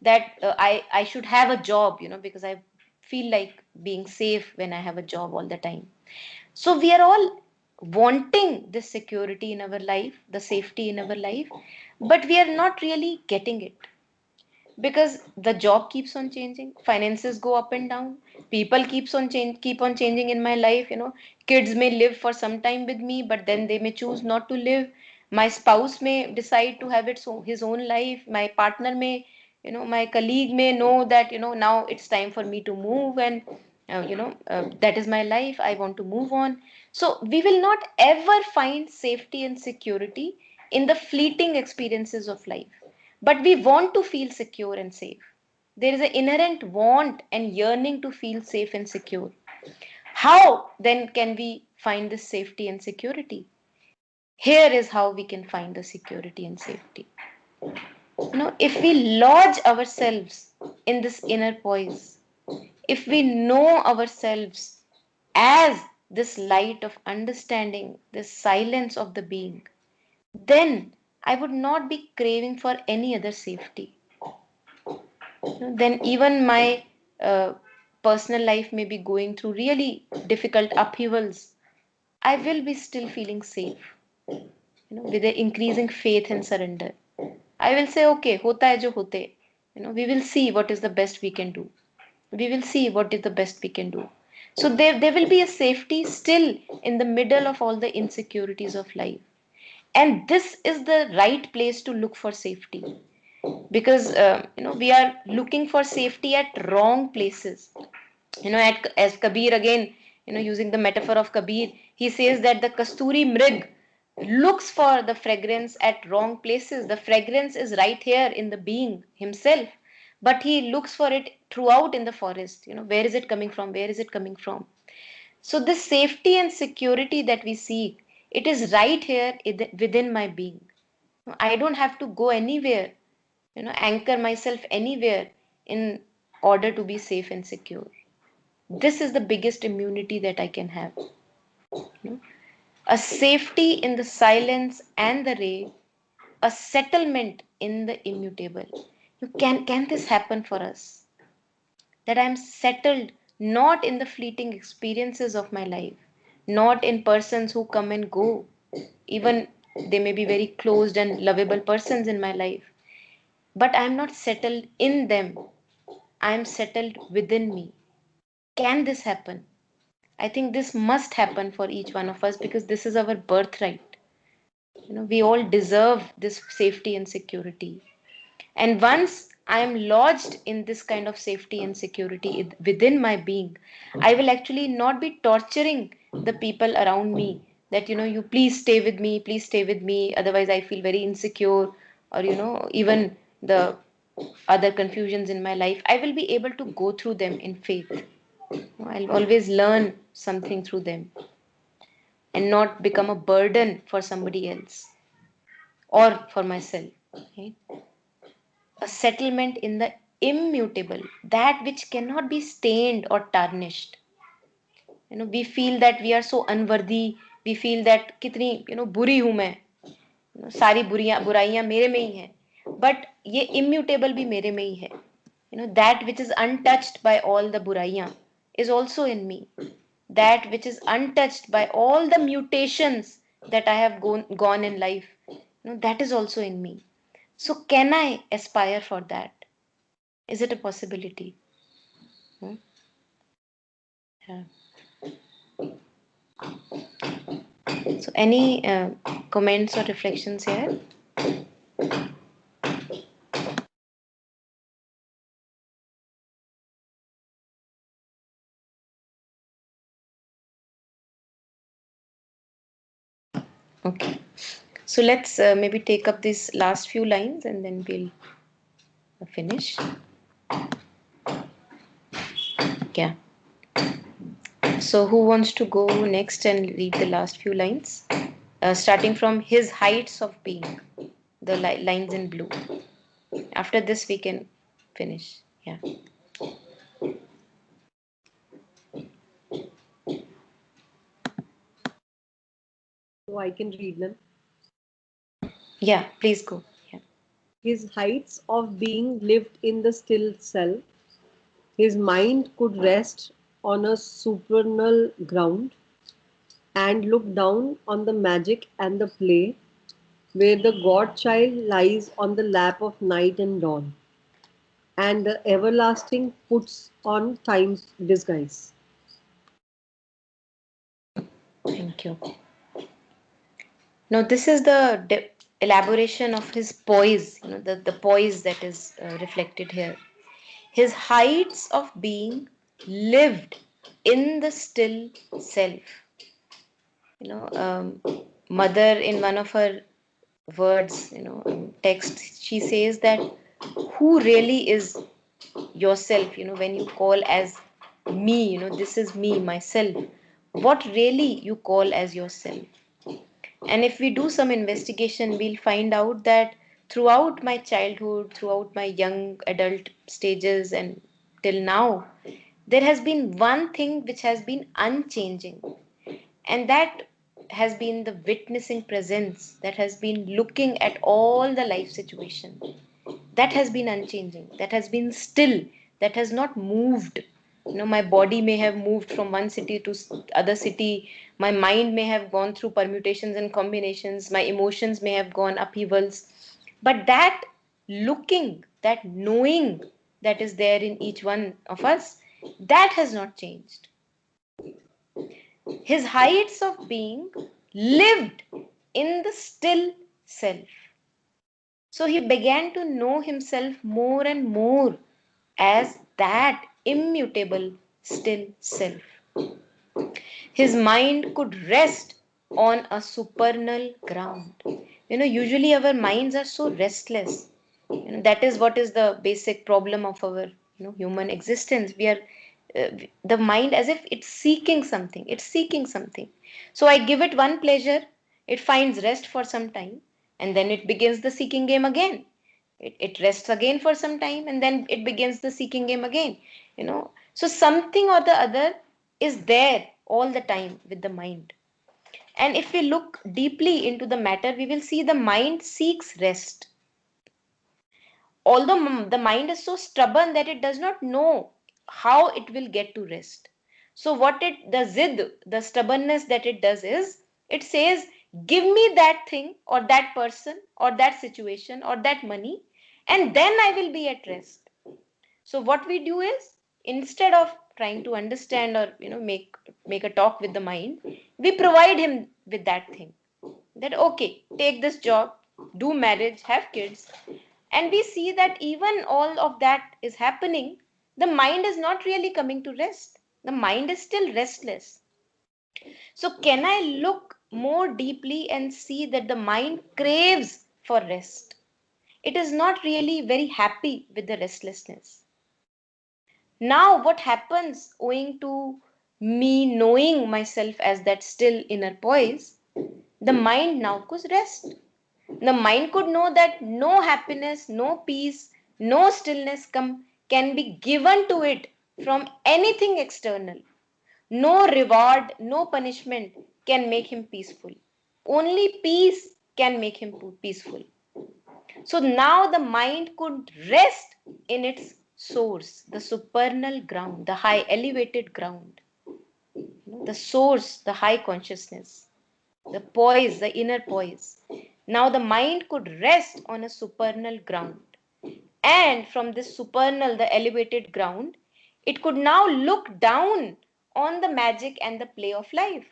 that I should have a job, because I feel like being safe when I have a job all the time. So we are all wanting this security in our life, the safety in our life, but we are not really getting it, because the job keeps on changing, finances go up and down, people keep on changing in my life. Kids may live for some time with me, but then they may choose not to live. My spouse may decide to have his own life. My partner may, my colleague may know that now it's time for me to move, and that is my life, I want to move on. So we will not ever find safety and security in the fleeting experiences of life, but we want to feel secure and safe. There is an inherent want and yearning to feel safe and secure. How then can we find this safety and security? Here is how we can find the security and safety. If we lodge ourselves in this inner poise, if we know ourselves as this light of understanding, this silence of the being, then I would not be craving for any other safety. Then even my personal life may be going through really difficult upheavals, I will be still feeling safe, with an increasing faith and surrender. I will say, okay, hota hai jo hote. We will see what is the best we can do. We will see what is the best we can do. So there will be a safety still in the middle of all the insecurities of life. And this is the right place to look for safety, because we are looking for safety at wrong places. As Kabir again, using the metaphor of Kabir, he says that the Kasturi Mrig looks for the fragrance at wrong places. The fragrance is right here in the being himself, but he looks for it throughout in the forest. Where is it coming from, where is it coming from? So this safety and security that we seek, it is right here within my being. I don't have to go anywhere, anchor myself anywhere in order to be safe and secure. This is the biggest immunity that I can have. A safety in the silence and the ray, a settlement in the immutable. Can this happen for us? That I'm settled not in the fleeting experiences of my life, not in persons who come and go, Even they may be very closed and lovable persons in my life, but I am not settled in them. I am settled within me. Can this happen? I think this must happen for each one of us because this is our birthright. We all deserve this safety and security. And once I am lodged in this kind of safety and security within my being, I will actually not be torturing the people around me that, you please stay with me, please stay with me. Otherwise, I feel very insecure, or, even the other confusions in my life. I will be able to go through them in faith. I'll always learn something through them and not become a burden for somebody else or for myself. Right? A settlement in the immutable, that which cannot be stained or tarnished. We feel that we are so unworthy. We feel that कितनी बुरी हूं मैं, सारी बुराइयां मेरे में ही हैं, but ये immutable भी मेरे में ही है. That which is untouched by all the buraiyan is also in me. That which is untouched by all the mutations that I have gone in life, that is also in me. So can I aspire for that? Is it a possibility? Hmm? Yeah. So any comments or reflections here? Okay. So let's maybe take up these last few lines and then we'll finish. Yeah. So who wants to go next and read the last few lines? Starting from his heights of being, the lines in blue. After this, we can finish. Yeah. So I can read them. Yeah, please go. Yeah. His heights of being lived in the still self. His mind could rest on a supernal ground and look down on the magic and the play where the God child lies on the lap of night and dawn, and the everlasting puts on time's disguise. Thank you. Now, this is the elaboration of his poise, the poise that is reflected here. His heights of being lived in the still self. Mother in one of her words, text, she says that who really is yourself, when you call as me, this is me, myself, what really you call as yourself. And if we do some investigation, we'll find out that throughout my childhood, throughout my young adult stages, and till now, there has been one thing which has been unchanging, and that has been the witnessing presence that has been looking at all the life situation. That has been unchanging, that has been still, that has not moved. My body may have moved from one city to other city, my mind may have gone through permutations and combinations, my emotions may have gone upheavals, but that looking, that knowing that is there in each one of us, that has not changed. His heights of being lived in the still self. So he began to know himself more and more as that immutable still self. His mind could rest on a supernal ground. Usually our minds are so restless. That is what is the basic problem of our human existence. We are the mind as if it's seeking something. It's seeking something. So I give it one pleasure, it finds rest for some time, and then it begins the seeking game again. It rests again for some time, and then it begins the seeking game again. So something or the other is there all the time with the mind. And if we look deeply into the matter, we will see the mind seeks rest. Although the mind is so stubborn that it does not know how it will get to rest. So what the zid, the stubbornness that it does is, it says Give me that thing or that person or that situation or that money, and then I will be at rest. So what we do is, instead of trying to understand or make a talk with the mind, we provide him with that thing. That okay, take this job, do marriage, have kids, and we see that even all of that is happening, the mind is not really coming to rest. The mind is still restless. So, can I look more deeply and see that the mind craves for rest? It is not really very happy with the restlessness. Now, what happens owing to me knowing myself as that still inner poise? The mind now could rest. The mind could know that no happiness, no peace, no stillness can be given to it from anything external. No reward, no punishment can make him peaceful. Only peace can make him peaceful. So now the mind could rest in its source, the supernal ground, the high elevated ground, the source, the high consciousness, the poise, the inner poise. Now the mind could rest on a supernal ground. And from this supernal, the elevated ground, it could now look down on the magic and the play of life.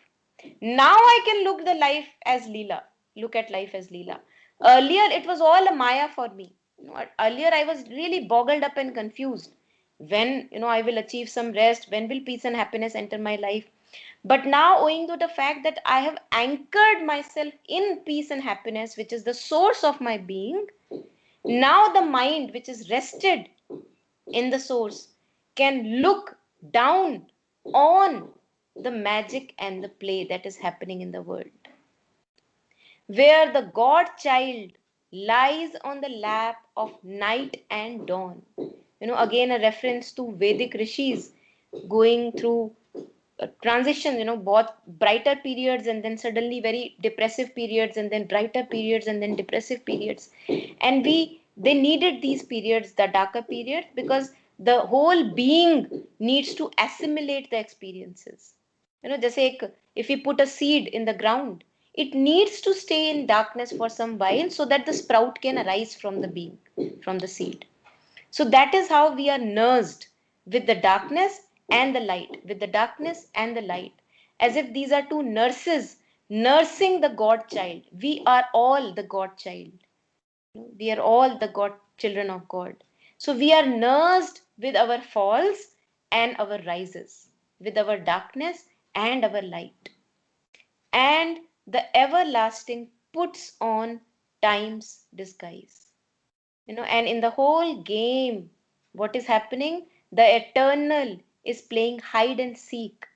Now I can look the life as Leela. Look at life as Leela. Earlier it was all a Maya for me. Earlier I was really boggled up and confused. When I will achieve some rest, when will peace and happiness enter my life? But now, owing to the fact that I have anchored myself in peace and happiness, which is the source of my being, now the mind, which is rested in the source, can look down on the magic and the play that is happening in the world. Where the God child lies on the lap of night and dawn. Again, a reference to Vedic rishis going through a transition, both brighter periods and then suddenly very depressive periods and then brighter periods and then depressive periods. And they needed these periods, the darker periods, because the whole being needs to assimilate the experiences. Just like if we put a seed in the ground, it needs to stay in darkness for some while so that the sprout can arise from the being, from the seed. So that is how we are nursed with the darkness and the light, with the darkness and the light, as if these are two nurses nursing the God child. We are all the God child. We are all the God children of God. So we are nursed with our falls and our rises, with our darkness and our light. And the everlasting puts on time's disguise. And in the whole game, what is happening? The eternal is playing hide and seek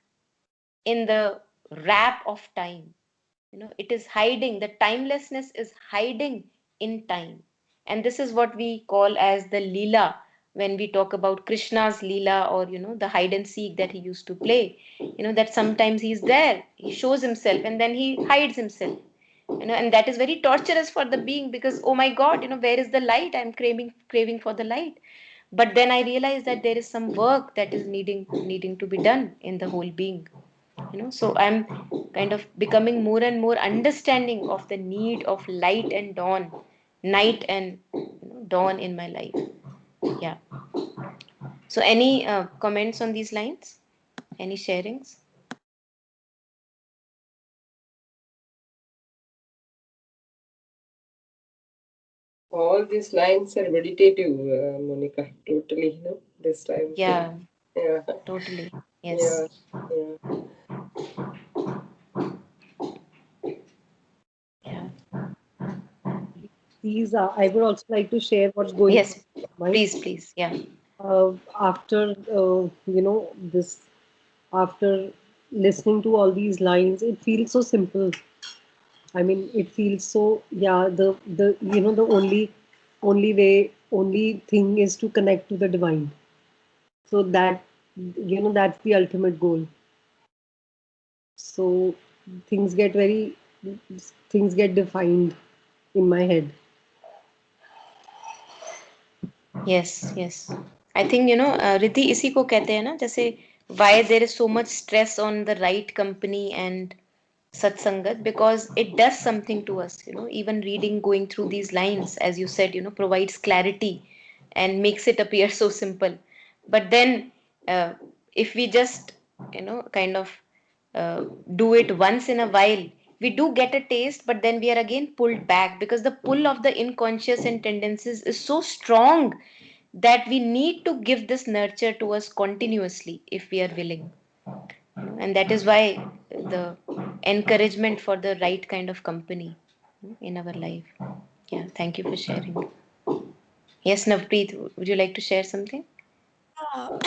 in the wrap of time. It is hiding, the timelessness is hiding in time. And this is what we call as the Leela when we talk about Krishna's Leela, or the hide and seek that he used to play. That sometimes he's there, he shows himself and then he hides himself. And that is very torturous for the being, because oh my God, where is the light? I'm craving for the light. But then I realize that there is some work that is needing to be done in the whole being. So I'm kind of becoming more and more understanding of the need of light and dawn, night and dawn in my life. Yeah. So any comments on these lines? Any sharings? All these lines are meditative, Monica. Totally, this time. Yeah, Yeah. totally. Yes. Yeah. Yeah. These are, I would also like to share what's going on Yes. in my mind. Please. Yeah. After this, after listening to all these lines, it feels so simple. I mean, it feels so, yeah, the only way, only thing is to connect to the divine. So that's the ultimate goal. So things get very, things get defined in my head. Yes. I think Riddhi इसी को कहते हैं ना, जैसे why there is so much stress on the right company and satsangat, because it does something to us. Even reading, going through these lines, as you said, provides clarity and makes it appear so simple. But then, uh, if we just, kind of uh, do it once in a while, we do get a taste, but then we are again pulled back, because the pull of the inconscious and tendencies is so strong that we need to give this nurture to us continuously if we are willing. And that is why the encouragement for the right kind of company in our life. Yeah, thank you for sharing. Yes, Navpreet, would you like to share something? Uh,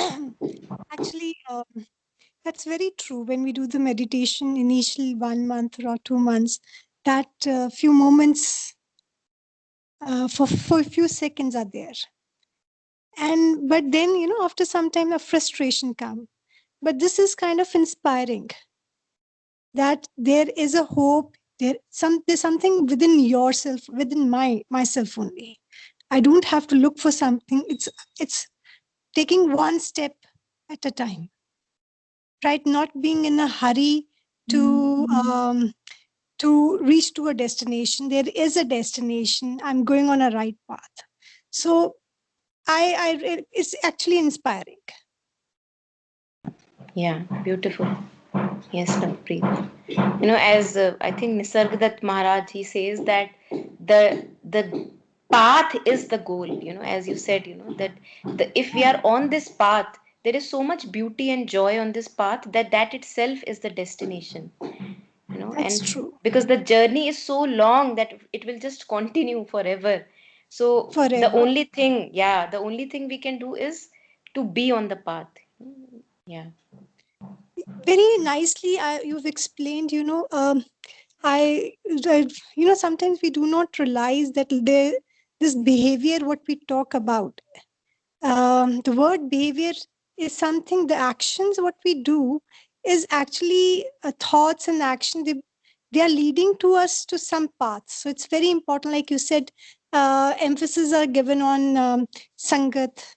actually, that's very true. When we do the meditation, initial 1 month or 2 months, that few moments for a few seconds are there. And but then, after some time, a frustration comes. But this is kind of inspiring that there is a hope. There's something within yourself, within myself only. I don't have to look for something. It's taking one step at a time, right? Not being in a hurry to reach to a destination. There is a destination. I'm going on a right path. So it's actually inspiring. Yeah, beautiful. Yes, Navpreet. As I think Nisargadatt Maharaj, he says that the path is the goal. As you said, that if we are on this path, there is so much beauty and joy on this path that itself is the destination. That's And true. because the journey is so long that it will just continue forever. So Forever. the only thing we can do is to be on the path. Yeah. Very nicely, you've explained. Sometimes we do not realize that this behavior, what we talk about, the word behavior is something, the actions, what we do is actually thoughts and action. They are leading to us to some paths. So it's very important, like you said, emphasis are given on sangat.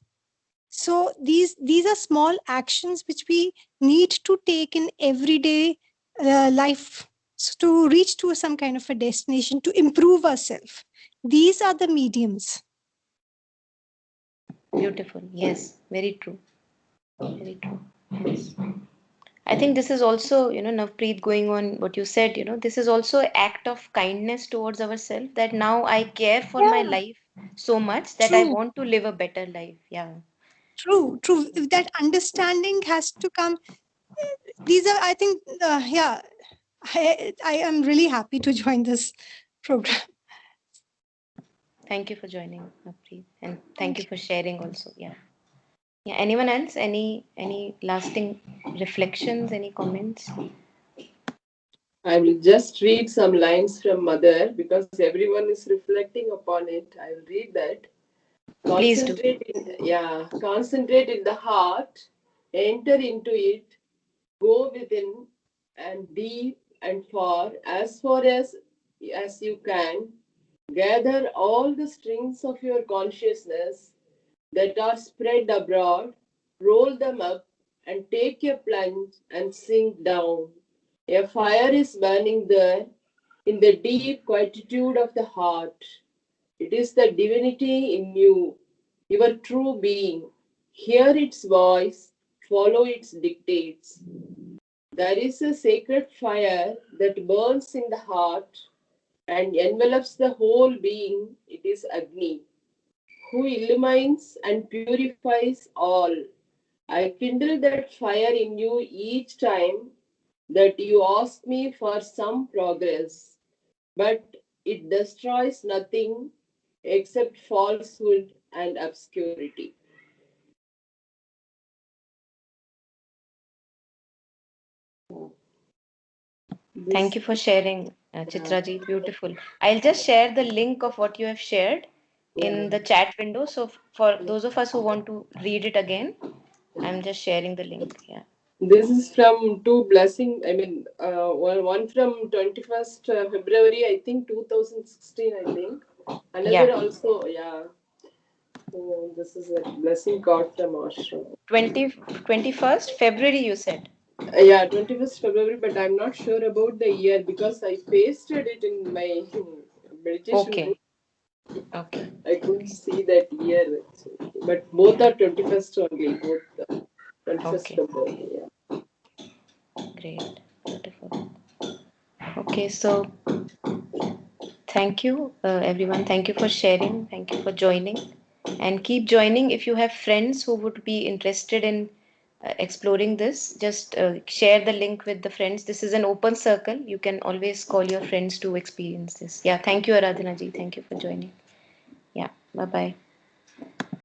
So these are small actions which we need to take in everyday life, so to reach to some kind of a destination, to improve ourselves. These are the mediums. Beautiful. Yes, very true. Very true. Yes. I think this is also, Navpreet, going on what you said, this is also an act of kindness towards ourselves, that now I care for my Yeah, life so much that I true. want to live a better life. Yeah. True. That understanding has to come. These are, I think, yeah, I am really happy to join this program. Thank you for joining, Navpreet, and thank Thank you you. for sharing also. Yeah. Yeah. Anyone else? Any lasting reflections? Any comments? I will just read some lines from Mother because everyone is reflecting upon it. I will read that. Please do. Concentrate in the heart, enter into it, go within and deep and far as you can. Gather all the strings of your consciousness that are spread abroad, roll them up, and take a plunge and sink down. A fire is burning there in the deep quietude of the heart. It is the divinity in you, your true being. Hear its voice, follow its dictates. There is a sacred fire that burns in the heart and envelops the whole being. It is Agni, who illumines and purifies all. I kindle that fire in you each time that you ask me for some progress, but it destroys nothing except falsehood and obscurity. Thank This, you for sharing, yeah, Chitraji. Beautiful. I'll just share the link of what you have shared yeah, in the chat window. So for those of us who want to read it again, I'm just sharing the link. Yeah. this is from two blessing. I mean, one from 21st February, I think 2016. I think another Yeah. also, yeah. So this is a blessing card from ashram. 21st February, you said. Yeah, 21st February, but I'm not sure about the year because I pasted it in my meditation Okay. book. Okay. I couldn't see that year actually. But both are 21st only, both 21st Okay. February. Yeah. Great. Beautiful. Okay. So thank you, everyone. Thank you for sharing. Thank you for joining. And keep joining if you have friends who would be interested in exploring this. Just share the link with the friends. This is an open circle. You can always call your friends to experience this. Yeah. Thank you, Aradhana ji. Thank you for joining. Yeah. Bye bye.